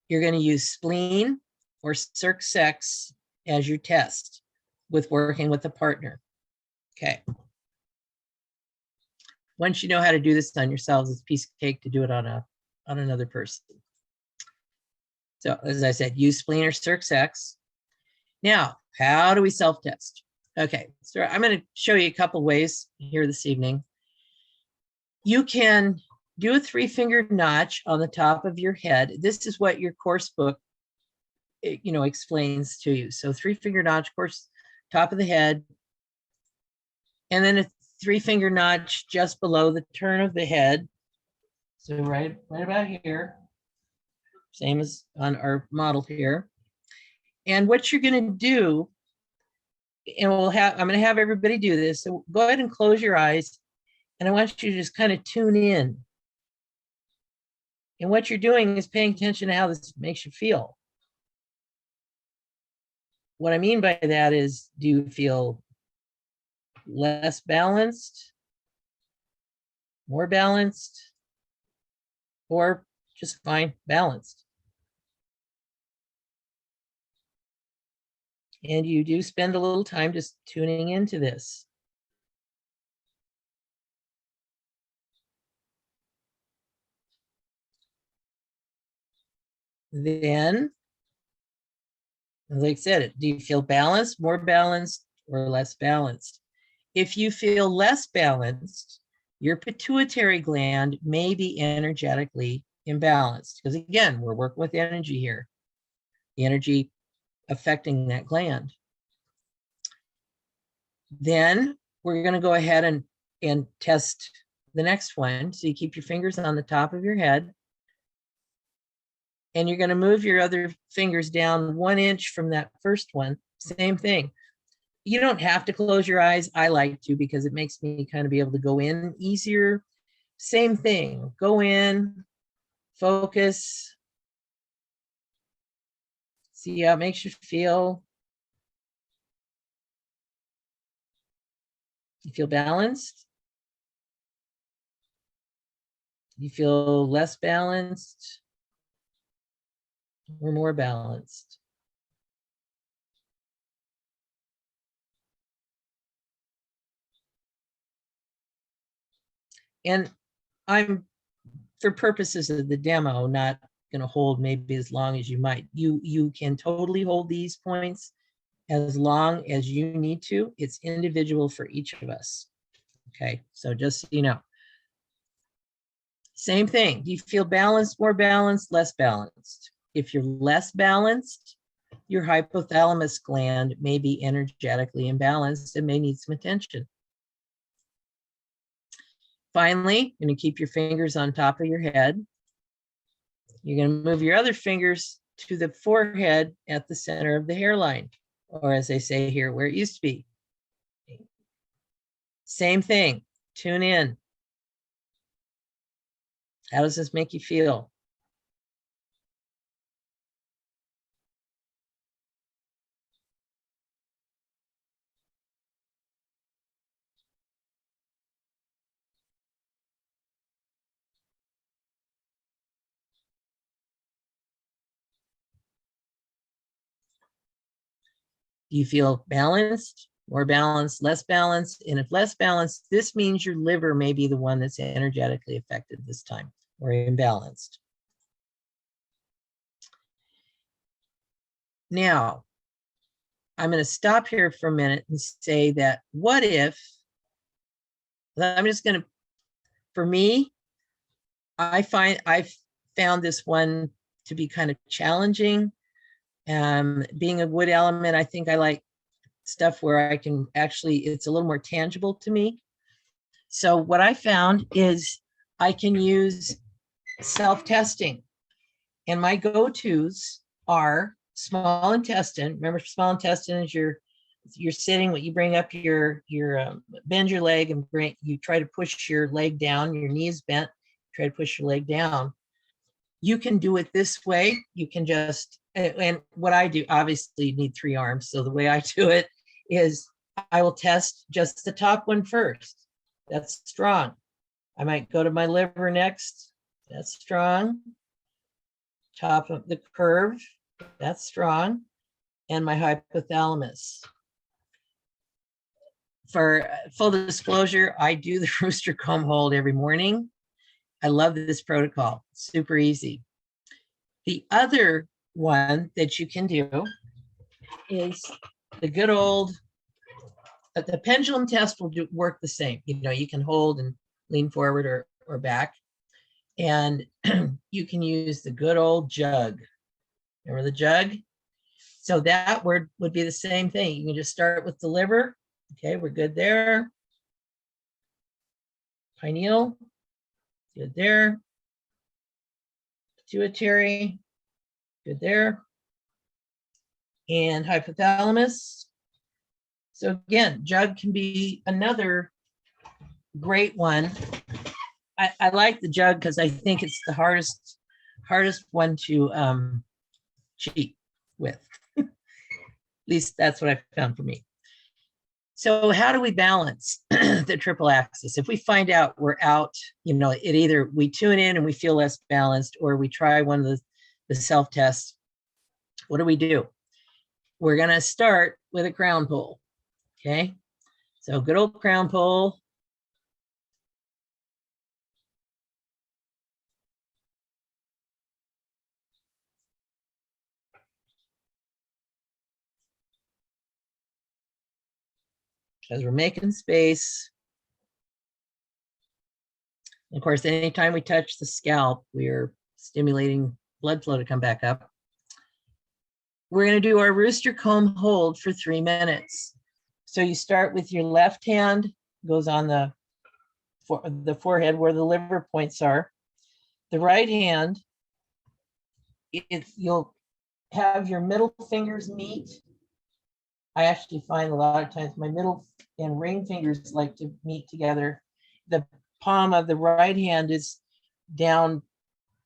You're going to use spleen or circ sex as your test with working with a partner. Okay. Once you know how to do this on yourselves, it's a piece of cake to do it on another person. So as I said, use spleen or circ sex. Now, how do we self-test? Okay, so I'm going to show you a couple ways here this evening. You can do a 3-finger notch on the top of your head. This is what your course book, you know, explains to you. So 3-finger notch, course, top of the head, and then a 3-finger notch just below the turn of the head. So right about here, same as on our model here. And what you're going to do, and I'm going to have everybody do this. So go ahead and close your eyes, and I want you to just kind of tune in. And what you're doing is paying attention to how this makes you feel. What I mean by that is, do you feel less balanced, more balanced, or just fine balanced? And you do spend a little time just tuning into this. Then, like I said, do you feel balanced, more balanced, or less balanced? If you feel less balanced, your pituitary gland may be energetically imbalanced, because again, we're working with energy here, the energy affecting that gland. Then we're going to go ahead and and test the next one. So you keep your fingers on the top of your head, and you're going to move your other fingers down 1 inch from that first one. Same thing. You don't have to close your eyes. I like to because it makes me kind of be able to go in easier. Same thing. Go in, focus, see how it makes you feel. You feel balanced? You feel less balanced or more balanced? And I'm, for purposes of the demo, not going to hold maybe as long as you might. You can totally hold these points as long as you need to. It's individual for each of us. Okay, so just so you know. Same thing. Do you feel balanced, more balanced, less balanced? If you're less balanced, your hypothalamus gland may be energetically imbalanced and may need some attention. Finally, you're going to keep your fingers on top of your head. You're going to move your other fingers to the forehead at the center of the hairline, or as they say here, where it used to be. Same thing. Tune in. How does this make you feel? Do you feel balanced, more balanced, less balanced? And if less balanced, this means your liver may be the one that's energetically affected this time or imbalanced. Now, I'm going to stop here for a minute and say that what if, I'm just going to, for me, I've found this one to be kind of challenging. Being a wood element, I think I like stuff where I can actually, it's a little more tangible to me. So what I found is I can use self-testing. And my go-tos are small intestine. Remember, small intestine is you're sitting, what you bring up your bend your leg and you try to push your leg down, your knees bent, try to push your leg down. You can do it this way. You can just, and what I do, obviously you need 3 arms. So the way I do it is I will test just the top one first. That's strong. I might go to my liver next. That's strong. Top of the curve. That's strong. And my hypothalamus. For full disclosure, I do the rooster comb hold every morning. I love this protocol. Super easy. The other one that you can do is the good old, the pendulum test will work the same. You know, you can hold and lean forward or back. And you can use the good old jug. Remember the jug? So that word would be the same thing. You can just start with the liver. Okay, we're good there. Pineal, good there. Pituitary, good there. And hypothalamus. So again, jug can be another great one. I like the jug because I think it's the hardest one to cheat with. At least that's what I found for me. So how do we balance the triple axis? If we find out we're out, you know, it either we tune in and we feel less balanced, or we try one of the self-tests. What do? We're going to start with a crown pull. Okay. So good old crown pull. As we're making space. Of course, anytime we touch the scalp, we're stimulating blood flow to come back up. We're going to do our rooster comb hold for 3 minutes. So you start with your left hand, goes on the the forehead where the liver points are. The right hand, you'll have your middle fingers meet. I actually find a lot of times my middle and ring fingers like to meet together. The palm of the right hand is down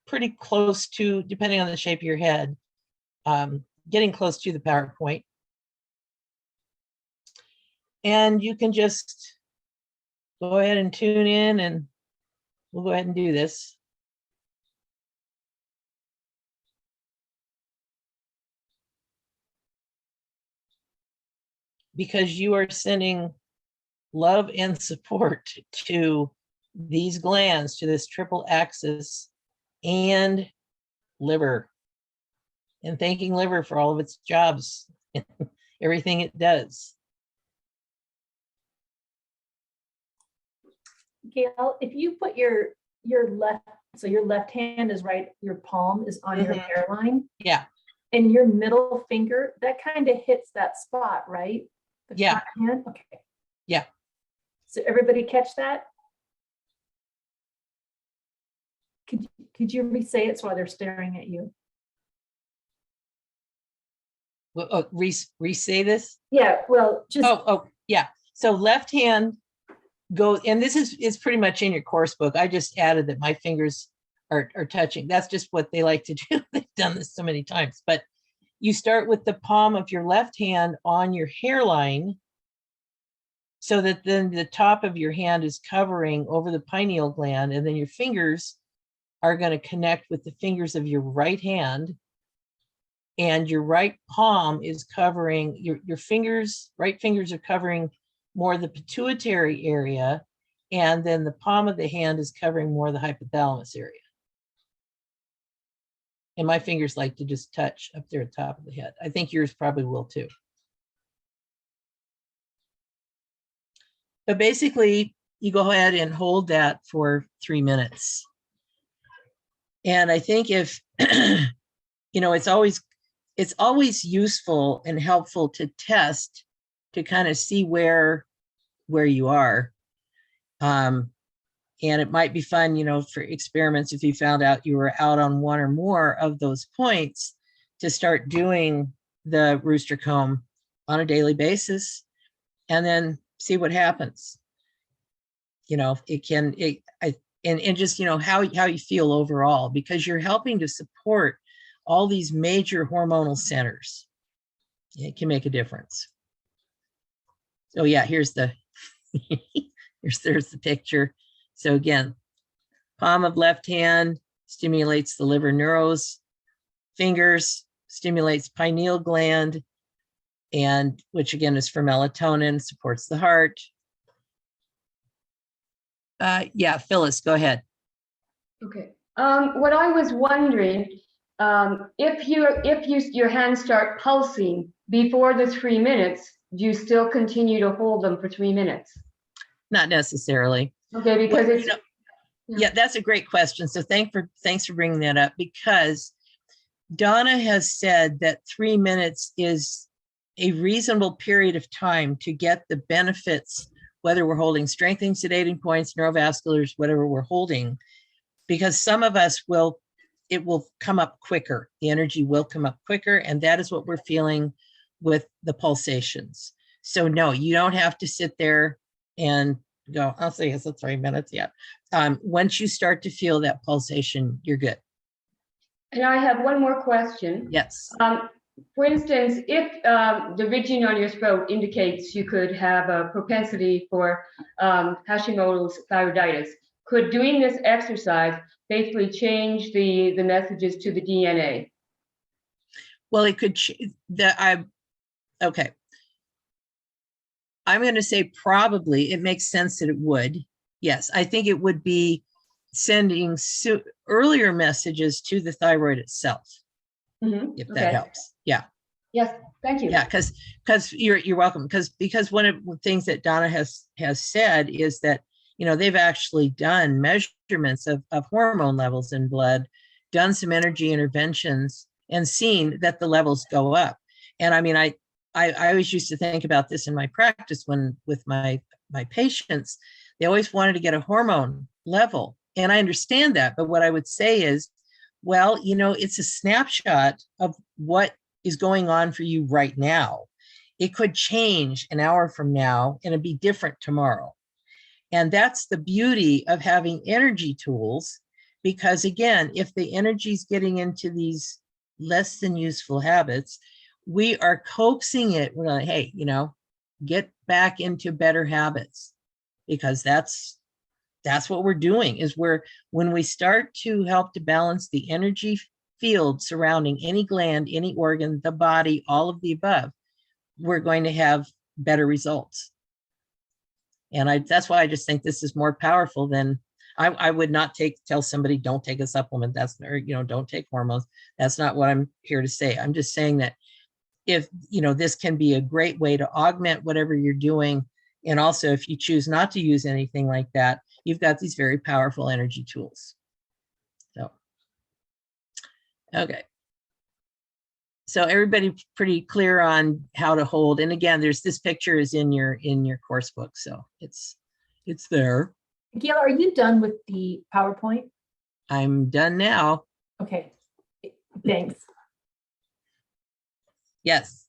pretty close to, depending on the shape of your head, getting close to the power point. And you can just go ahead and tune in, and we'll go ahead and do this. Because you are sending love and support to these glands, to this triple axis and liver, and thanking liver for all of its jobs, everything it does. Gail, if you put your left, so your left hand is right, your palm is on your hairline. Yeah. And your middle finger, that kind of hits that spot, right? The Yeah. front hand? Okay. Yeah. So everybody catch that? Could you re-say it so they're staring at you? Well, re-say this? Yeah, well, just. Oh, yeah. So left hand go, and this is pretty much in your course book. I just added that my fingers are touching. That's just what they like to do. They've done this so many times. But you start with the palm of your left hand on your hairline, so that then the top of your hand is covering over the pineal gland, and then your fingers are going to connect with the fingers of your right hand, and your right palm is covering your fingers. Right fingers are covering more the pituitary area, and then the palm of the hand is covering more the hypothalamus area. And my fingers like to just touch up there at the top of the head. I think yours probably will too. But basically, you go ahead and hold that for 3 minutes. And I think if, it's always useful and helpful to test, to kind of see where you are. And it might be fun, for experiments, if you found out you were out on one or more of those points, to start doing the rooster comb on a daily basis, and then see what happens. And just, how you feel overall, because you're helping to support all these major hormonal centers. It can make a difference. So yeah, there's the picture. So again, palm of left hand stimulates the liver neurons, fingers stimulates pineal gland, and which again is for melatonin, supports the heart. Yeah, Phyllis, go ahead. Okay. What I was wondering, if your hands start pulsing before the 3 minutes, do you still continue to hold them for 3 minutes? Not necessarily. Okay, because it's. Yeah, that's a great question. So thanks for bringing that up, because Donna has said that 3 minutes is a reasonable period of time to get the benefits, whether we're holding strengthening, sedating points, neurovasculars, whatever we're holding, because some of us it will come up quicker. The energy will come up quicker. And that is what we're feeling with the pulsations. So no, you don't have to sit there and go, I'll say it's 3 minutes. Yeah. Once you start to feel that pulsation, you're good. And I have one more question. Yes. For instance, if the ridging on your throat indicates you could have a propensity for Hashimoto's thyroiditis, could doing this exercise basically change the messages to the DNA? Well, it could. Okay. I'm going to say probably. It makes sense that it would. Yes, I think it would be sending earlier messages to the thyroid itself. If that helps. Yeah. Yes, thank you. Yeah, because you're welcome. Because one of the things that Donna has said is that, they've actually done measurements of hormone levels in blood, done some energy interventions, and seen that the levels go up. And I mean, I always used to think about this in my practice with my patients, They always wanted to get a hormone level. And I understand that. But what I would say is, well, you know, it's a snapshot of what is going on for you right now. It could change an hour from now and it'd be different tomorrow. And that's the beauty of having energy tools, because again, if the energy is getting into these less than useful habits, we are coaxing it. We're like, hey, you know, get back into better habits, because that's what we're doing. Is when we start to help to balance the energy field surrounding any gland, any organ, the body, all of the above, we're going to have better results. And that's why I just think this is more powerful than, I would not tell somebody don't take a supplement. That's, or, you know, don't take hormones. That's not what I'm here to say. I'm just saying that if, you know, this can be a great way to augment whatever you're doing. And also, if you choose not to use anything like that, you've got these very powerful energy tools. So, okay. So everybody pretty clear on how to hold. And again, there's this picture is in your course book. So it's there. Gail, are you done with the PowerPoint? I'm done now. Okay, thanks. Yes.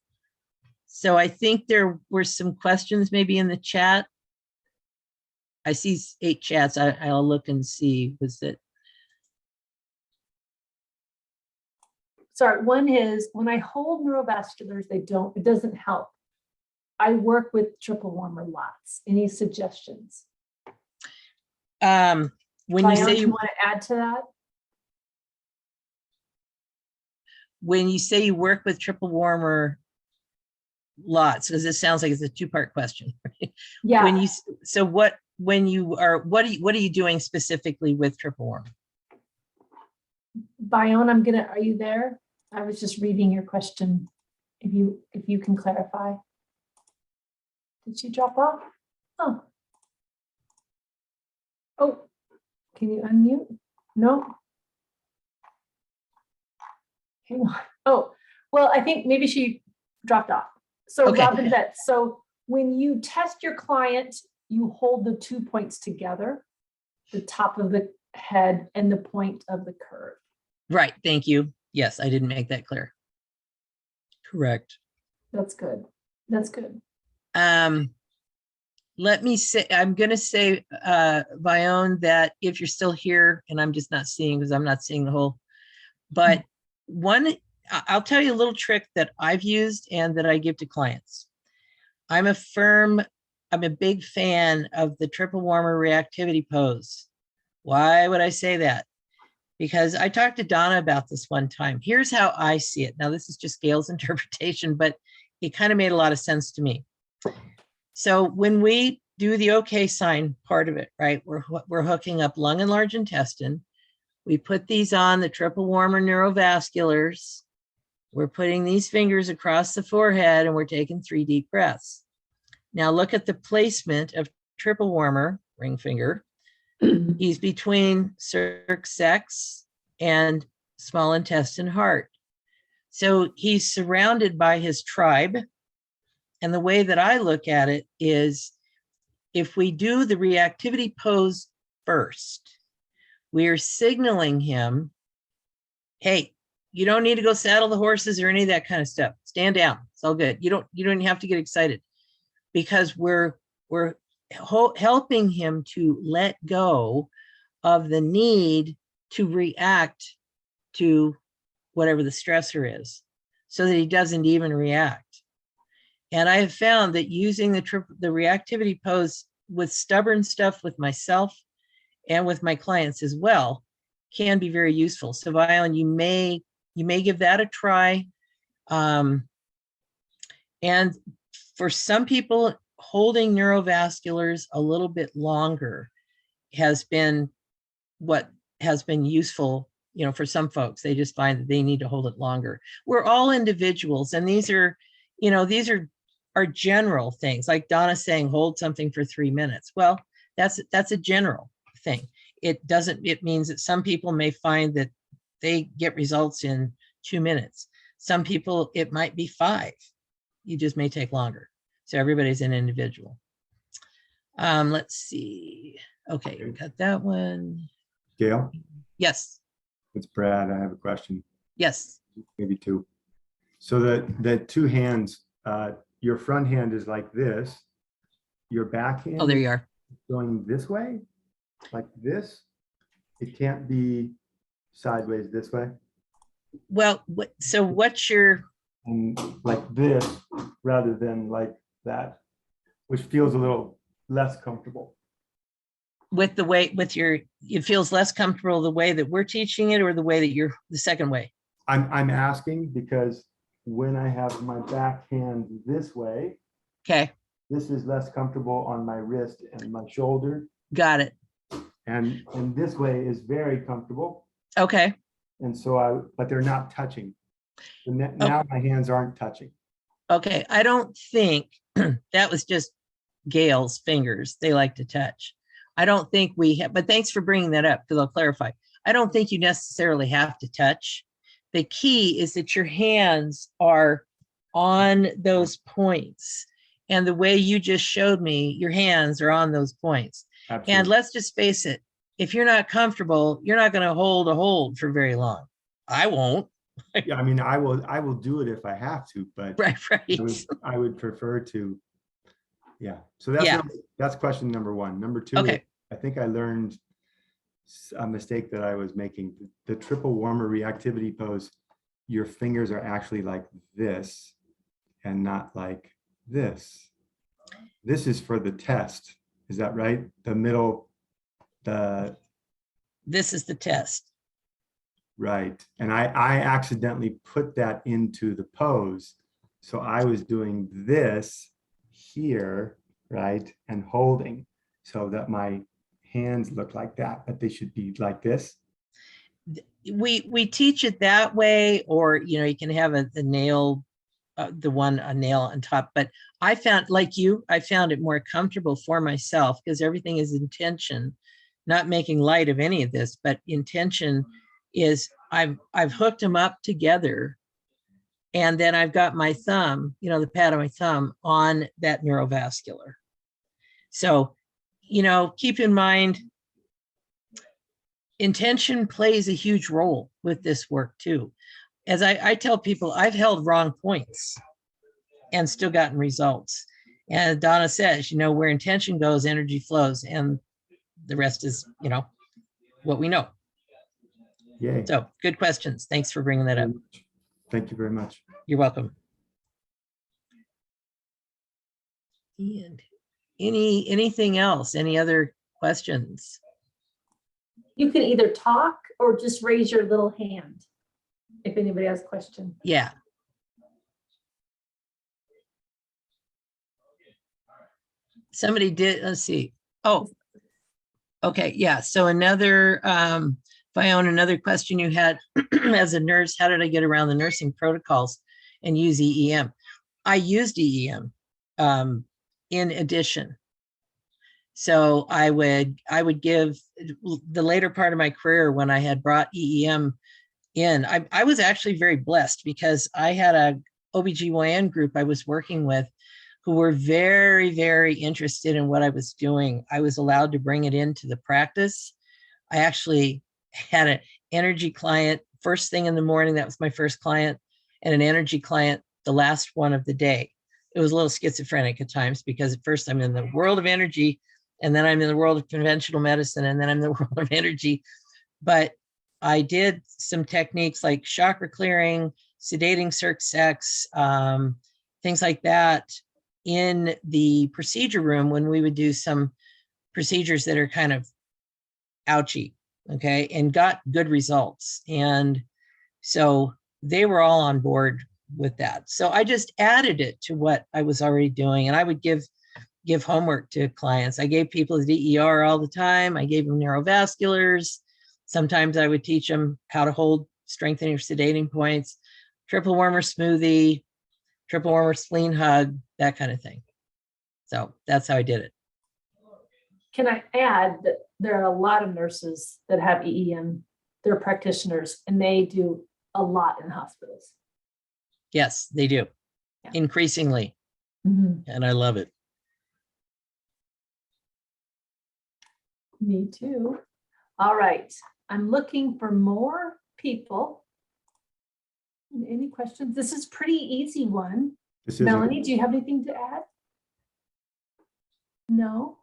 So I think there were some questions maybe in the chat. I see 8 chats. I'll look and see. Was it? Sorry, one is when I hold neurovasculars, it doesn't help. I work with triple warmer lots. Any suggestions? When you say you want to add to that? When you say you work with triple warmer lots, because it sounds like it's a 2-part question. Right? Yeah. What are you doing specifically with triple warmer? Bion, are you there? I was just reading your question. If you can clarify. Did she drop off? Oh. Oh, can you unmute? No. Hang on. Oh, well, I think maybe she dropped off. So okay. Robin Vett, so when you test your client, you hold the 2 points together, the top of the head and the point of the curve. Right. Thank you. Yes, I didn't make that clear. Correct. That's good. That's good. Let me say, I'm going to say, Vione, that if you're still here, and I'm just not seeing, because I'm not seeing the whole, but I'll tell you a little trick that I've used and that I give to clients. I'm a big fan of the triple warmer reactivity pose. Why would I say that? Because I talked to Donna about this one time. Here's how I see it. Now, this is just Gail's interpretation, but it kind of made a lot of sense to me. So when we do the OK sign part of it, right, we're hooking up lung and large intestine. We put these on the triple warmer neurovasculars. We're putting these fingers across the forehead and we're taking 3 deep breaths. Now look at the placement of triple warmer, ring finger. He's between circumflex and small intestine heart. So he's surrounded by his tribe. And the way that I look at it is, if we do the reactivity pose first, we are signaling him, hey, you don't need to go saddle the horses or any of that kind of stuff. Stand down. It's all good. You don't have to get excited, because we're helping him to let go of the need to react to whatever the stressor is, so that he doesn't even react. And I have found that using the reactivity pose with stubborn stuff with myself and with my clients as well can be very useful. So Vione, you may give that a try. And for some people, holding neurovasculars a little bit longer has been what has been useful. You know, for some folks, they just find that they need to hold it longer. We're all individuals, and these are general things, like Donna saying, hold something for 3 minutes. Well, that's a general thing. It means that some people may find that they get results in 2 minutes. Some people, it might be 5. You just may take longer. So everybody's an individual. Let's see. Okay, we got that one. Gail, Yes, it's Brad. I have a question, yes. maybe two. So the two hands, your front hand is like this. Your back hand Oh, there is you are. going this way, like this. It can't be sideways this way. Well, so what's your, And like this rather than like that, which feels a little less comfortable. with the way, with your, it feels less comfortable the way that we're teaching it or the way that you're, the second way? I'm asking because when I have my back hand this way, Okay, this is less comfortable on my wrist and my shoulder. got it. And this way is very comfortable. Okay, And so but they're not touching. Now my hands aren't touching. okay. I don't think that was just Gail's fingers. They like to touch. I don't think we have, but thanks for bringing that up because I'll clarify. I don't think you necessarily have to touch. The key is that your hands are on those points. And the way you just showed me, your hands are on those points. And Absolutely. let's just face it, if you're not comfortable, you're not going to hold a hold for very long. I won't. Yeah, I mean, I will do it if I have to, but Right, right. I would prefer to. Yeah. So that's Yeah. that's question number one. Number two, Okay. I think I learned a mistake that I was making. The triple warmer reactivity pose, your fingers are actually like this and not like this. This is for the test. Is that right? The middle, This is the test. right. And I accidentally put that into the pose. So I was doing this here, right? And holding so that my hands look like that, but they should be like this. We teach it that way, or you can have the nail, a nail on top. But I found, like you, I found it more comfortable for myself because everything is intention, not making light of any of this, but intention is I've hooked them up together, and then I've got my thumb, the pad of my thumb on that neurovascular. So, keep in mind, intention plays a huge role with this work too. As I tell people, I've held wrong points and still gotten results. And Donna says, where intention goes, energy flows, and the rest is, what we know. Yay. So good questions. Thanks for bringing that up. Thank you very much. You're welcome. And anything else? Any other questions? You can either talk or just raise your little hand if anybody has a question. Yeah. Somebody did, let's see. Oh, okay. Yeah. So another, Fiona, another question you had as a nurse, how did I get around the nursing protocols and use EEM? I used EEM in addition. So I would give the later part of my career when I had brought EEM in, I was actually very blessed because I had a OBGYN group I was working with who were very, very interested in what I was doing. I was allowed to bring it into the practice. I actually had an energy client first thing in the morning. That was my first client, and an energy client the last one of the day. It was a little schizophrenic at times because at first I'm in the world of energy, and then I'm in the world of conventional medicine, and then I'm in the world of energy. But I did some techniques like chakra clearing, sedating circ sex, things like that in the procedure room when we would do some procedures that are kind of ouchy, okay, and got good results. And so they were all on board with that. So I just added it to what I was already doing, and I would give homework to clients. I gave people the DER all the time. I gave them neurovasculars. Sometimes I would teach them how to hold strengthening or sedating points, triple warmer smoothie, triple warmer spleen hug, that kind of thing. So that's how I did it. Can I add that there are a lot of nurses that have EEM, they're practitioners, and they do a lot in hospitals. Yes, they do. Yeah. Increasingly. Mm-hmm. And I love it. Me too. All right, I'm looking for more people. Any questions? This is pretty easy one. This isn't, Melanie, do you have anything to add? No?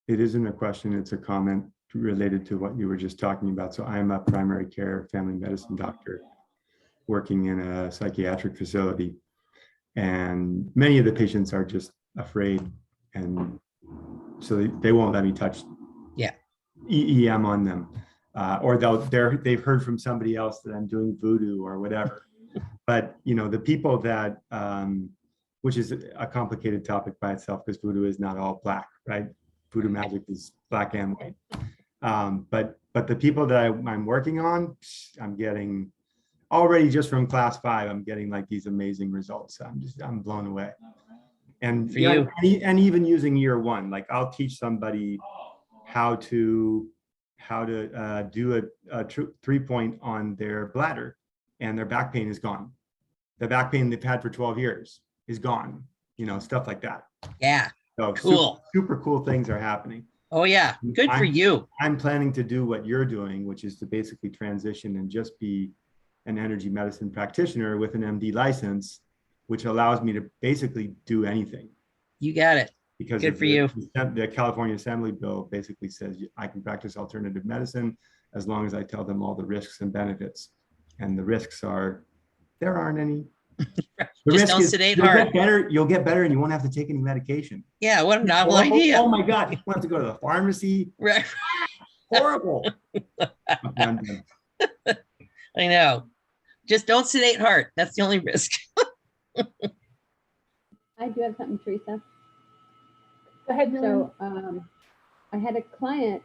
it isn't a question, it's a comment related to what you were just talking about. So I'm a primary care family medicine doctor working in a psychiatric facility. And many of the patients are just afraid. And so they won't let me touch EEM on them. Or they've heard from somebody else that I'm doing voodoo or whatever. But the people that, which is a complicated topic by itself, because voodoo is not all black, right? Voodoo magic is black and white. But the people that I'm working on, I'm getting already just from class 5, I'm getting like these amazing results. I'm blown away. And For you. and even using year 1, like I'll teach somebody how to do a 3-point on their bladder, and their back pain is gone. The back pain they've had for 12 years is gone. Stuff like that. Yeah. So Cool. super cool things are happening. Oh, yeah. Good for you. I'm planning to do what you're doing, which is to basically transition and just be an energy medicine practitioner with an MD license, which allows me to basically do anything. You got it. Because Good for you. The California Assembly bill basically says I can practice alternative medicine as long as I tell them all the risks and benefits. And the risks are, there aren't any. The Just risk don't is sedate you'll hard. get better. You'll get better, and you won't have to take any medication. Yeah, what a novel Horrible. idea. Oh my God! You won't have to go to the pharmacy. Right. Horrible. Okay, I'm done. I know. Just don't sedate heart. That's the only risk. I do have something, Teresa. Go ahead, Melanie. So I had a client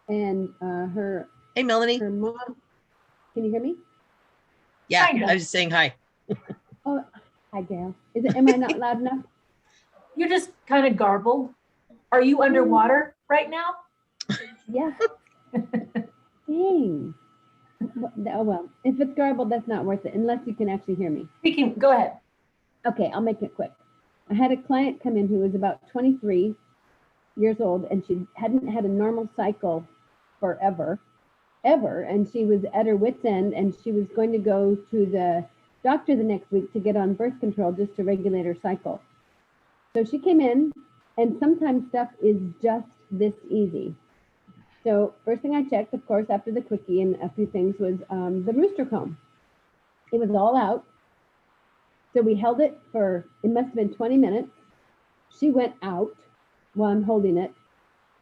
and her Hey, Melanie. mom, can you hear me? Yeah, Kinda. I was just saying hi. Oh, hi, Gail. Am I not loud enough? You just kind of garbled. Are you underwater right now? Yeah. Dang. Oh, well, if it's garbled, that's not worth it, unless you can actually hear me. Go ahead. Okay, I'll make it quick. I had a client come in who was about 23 years old, and she hadn't had a normal cycle forever, ever. And she was at her wit's end, and she was going to go to the doctor the next week to get on birth control just to regulate her cycle. So she came in, and sometimes stuff is just this easy. So first thing I checked, of course, after the quickie and a few things, was the rooster comb. It was all out. So we held it for, it must have been 20 minutes. She went out while I'm holding it.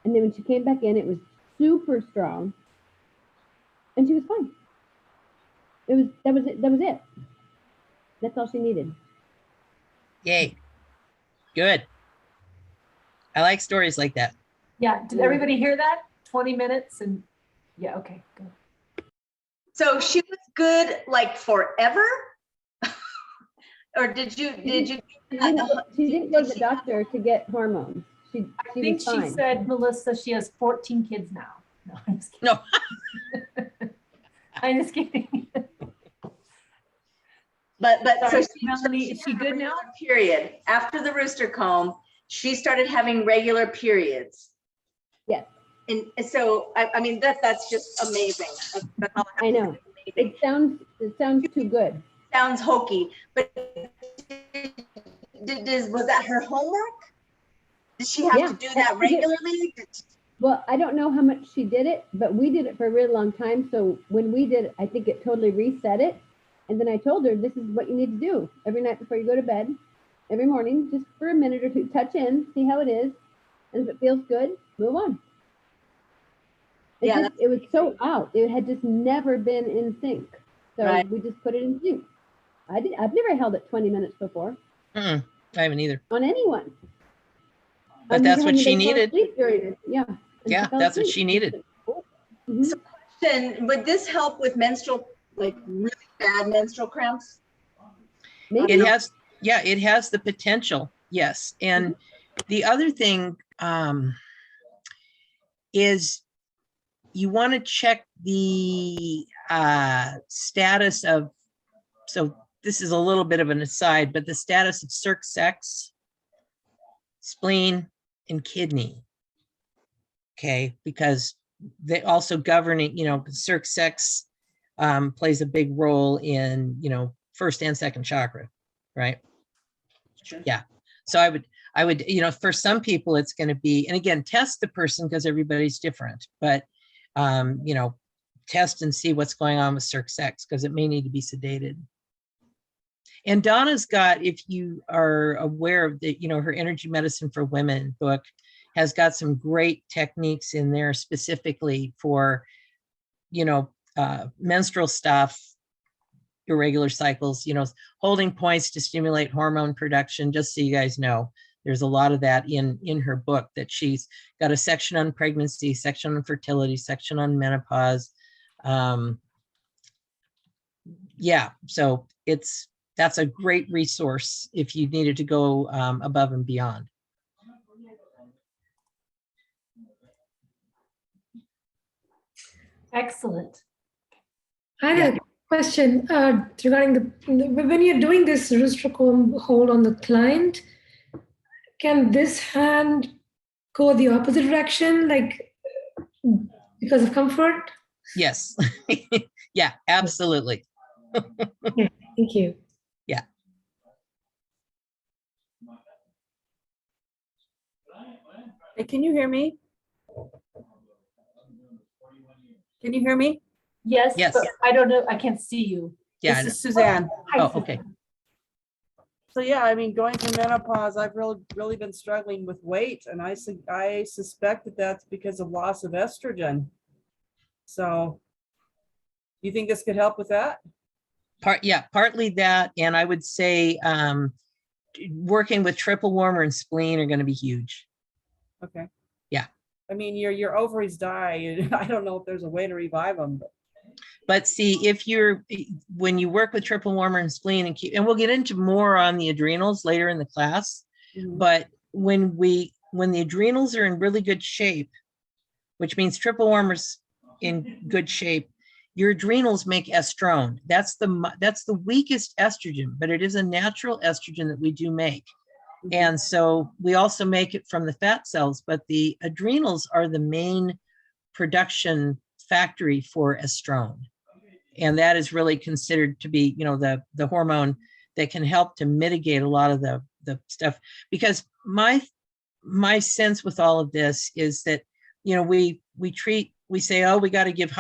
And then when she came back in, it was super strong. And she was fine. That was it. That's all she needed. Yay. Good. I like stories like that. Yeah, did everybody hear that? 20 minutes and yeah, okay, go. So she was good like forever? Or did you She didn't go to the doctor to get hormones. I She think was she fine. said, Melissa, she has 14 kids now. No, I'm just kidding. No. I'm just kidding. but so Sorry, she, Melanie, is she good now? period. After the rooster comb, she started having regular periods. Yes, And so I mean that's just amazing. That's all I I have to know. say. Amazing. It sounds too good. Sounds hokey, but was that her homework? Did she have Yeah, to do that she did. regularly? Well, I don't know how much she did it, but we did it for a really long time. So when we did it, I think it totally reset it. And then I told her, this is what you need to do every night before you go to bed, every morning, just for a minute or two, touch in, see how it is. And if it feels good, move on. It was so out. It had just never been in sync. So Right. we just put it in sync. I've never held it 20 minutes before I haven't either. on anyone. But that's what she Anybody fall needed. asleep during it. Yeah. And she Yeah, fell that's what asleep. she needed. Mhm. So question, would this help with like really bad menstrual cramps? Maybe. It has, yeah, it has the potential. Yes. And the other thing is you want to check the status of, so this is a little bit of an aside, but the status of circumflex, spleen, and kidney. Okay, because they also governing, circ sex plays a big role in, first and second chakra, right? Sure. Yeah. So I would, for some people it's going to be, and again, test the person because everybody's different, but, test and see what's going on with circ sex because it may need to be sedated. And Donna's got, if you are aware of the, her Energy Medicine for Women book has got some great techniques in there specifically for, menstrual stuff, irregular cycles, holding points to stimulate hormone production. Just so you guys know, there's a lot of that in her book that she's got a section on pregnancy, section on fertility, section on menopause. Yeah, so that's a great resource if you needed to go above and beyond. Excellent. I had a question regarding when you're doing this rooster comb hold on the client, can this hand go the opposite direction, like because of comfort? Yes. Yeah, absolutely. Okay, thank you. Yeah. Hey, can you hear me? Can you hear me? Yes, Yes. but I don't know, I can't see you. Yeah. This is Suzanne. Hi, Oh, okay. So yeah, I mean, going through menopause, I've really been struggling with weight, and I suspect that that's because of loss of estrogen. So, you think this could help with that? Partly that, and I would say working with triple warmer and spleen are going to be huge. Okay. Yeah. I mean, your ovaries die. I don't know if there's a way to revive them, But see, when you work with triple warmer and spleen and we'll get into more on the adrenals later in the class, but when the adrenals are in really good shape, which means triple warmers in good shape, your adrenals make estrone. That's the weakest estrogen, but it is a natural estrogen that we do make. And so we also make it from the fat cells, but the adrenals are the main production factory for estrone. And that is really considered to be, the hormone that can help to mitigate a lot of the stuff. Because my sense with all of this is that, we say, oh, we got to give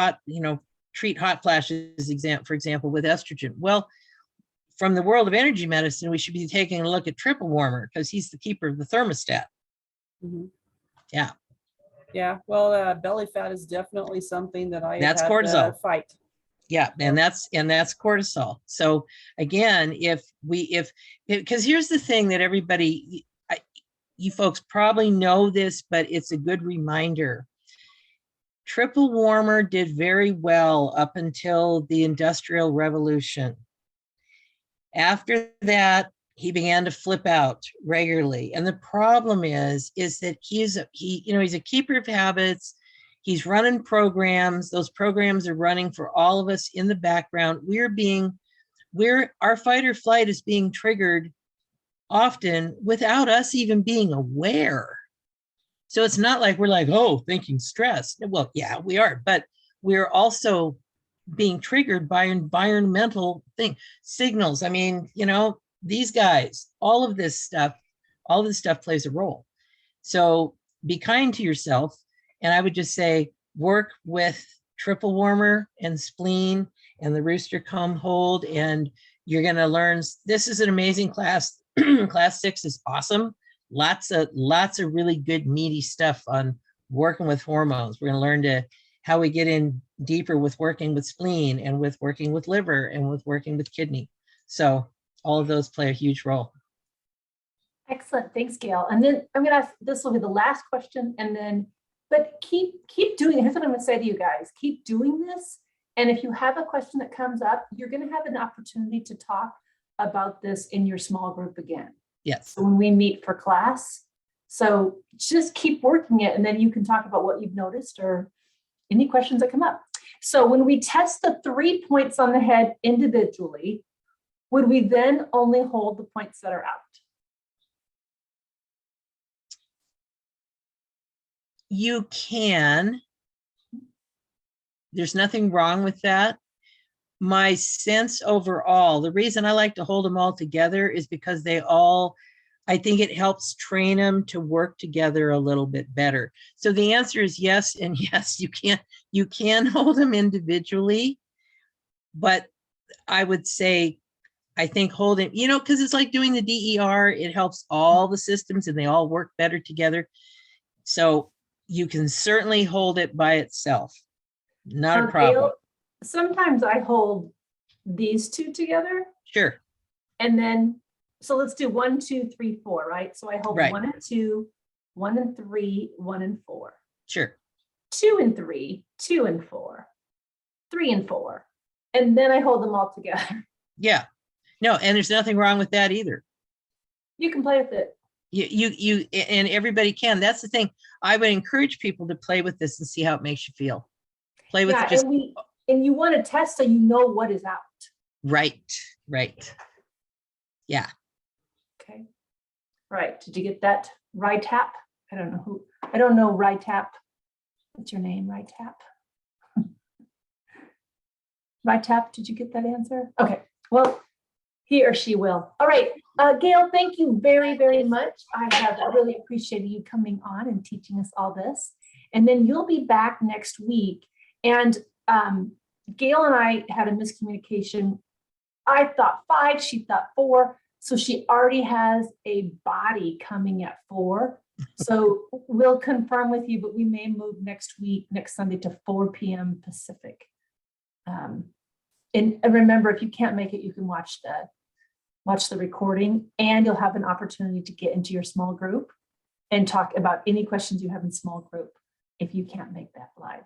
treat hot flashes, for example, with estrogen. Well, from the world of energy medicine, we should be taking a look at triple warmer because he's the keeper of the thermostat. Yeah. Yeah. Well, belly fat is definitely something that I That's had cortisol. to fight. Yeah, and that's cortisol. So again, because here's the thing that everybody, you folks probably know this, but it's a good reminder. Triple warmer did very well up until the Industrial Revolution. After that, he began to flip out regularly. And the problem is that he's a keeper of habits. He's running programs. Those programs are running for all of us in the background. Our fight or flight is being triggered often without us even being aware. So it's not like we're like, oh, thinking stress. Well, yeah, we are, but we're also being triggered by environmental signals. I mean, these guys, all of this stuff plays a role. So be kind to yourself. And I would just say, work with triple warmer and spleen and the rooster comb hold. And you're going to learn, this is an amazing class. Class 6 is awesome. Lots of really good meaty stuff on working with hormones. We're going to learn how we get in deeper with working with spleen and with working with liver and with working with kidney. So all of those play a huge role. Excellent. Thanks, Gail. And then I'm going to ask, this will be the last question, but keep doing it. Here's what I'm going to say to you guys. Keep doing this. And if you have a question that comes up, you're going to have an opportunity to talk about this in your small group again. Yes. When we meet for class. So just keep working it, and then you can talk about what you've noticed or any questions that come up. So when we test the 3 points on the head individually, would we then only hold the points that are out? You can. There's nothing wrong with that. My sense overall, the reason I like to hold them all together is because I think it helps train them to work together a little bit better. So the answer is yes, and yes, you can hold them individually, but I would say, I think holding, because it's like doing the DER, it helps all the systems and they all work better together. So you can certainly hold it by itself. Not a problem. Gail, sometimes I hold these two together Sure. and then, so let's do 1, 2, 3, 4, right? So I hold Right. 1 and 2, 1 and 3, 1 and 4, Sure. 2 and 3, 2 and 4, 3 and 4, and then I hold them all together. Yeah. No, and there's nothing wrong with that either. You can play with it. You and everybody can. That's the thing. I would encourage people to play with this and see how it makes you feel. Play with Yeah, it just and you want to test so you know what is out. right. Yeah. Okay. Right. Did you get that? Right tap? I don't know right tap. What's your name? Right tap. Right tap. Did you get that answer? Okay. Well, he or she will. All right. Gail, thank you very, very much. I have really appreciated you coming on and teaching us all this. And then you'll be back next week. And Gail and I had a miscommunication. I thought 5, she thought 4. So she already has a body coming at 4. So we'll confirm with you, but we may move next Sunday to 4 p.m. Pacific. And remember, if you can't make it, you can watch the recording, and you'll have an opportunity to get into your small group and talk about any questions you have in small group if you can't make that live.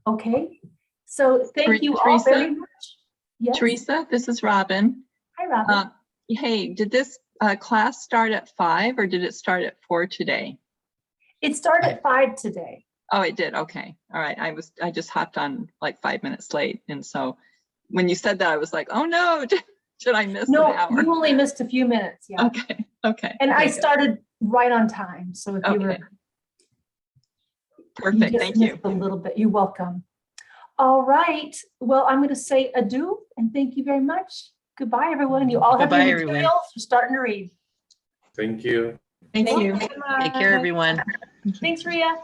Okay, so thank you all very much. Yes. Teresa, this is Robin. Hi, Robin. Hey, did this class start at 5 or did it start at 4 today? It started at 5 today. Oh, it did. Okay. All right. I just hopped on like 5 minutes late. And so when you said that, I was like, oh no, should I miss an hour? No, you only missed a few minutes. Yeah. Okay. Okay. And I Good. started right on time. So if you were Perfect. just Thank you. missed a little bit, you're welcome. All right. Well, I'm going to say adieu and thank you very much. Goodbye, everyone. You all have your Bye-bye, everyone. materials. You're starting to read. Thank you. Thank you. Take care, everyone. Thanks, Ria.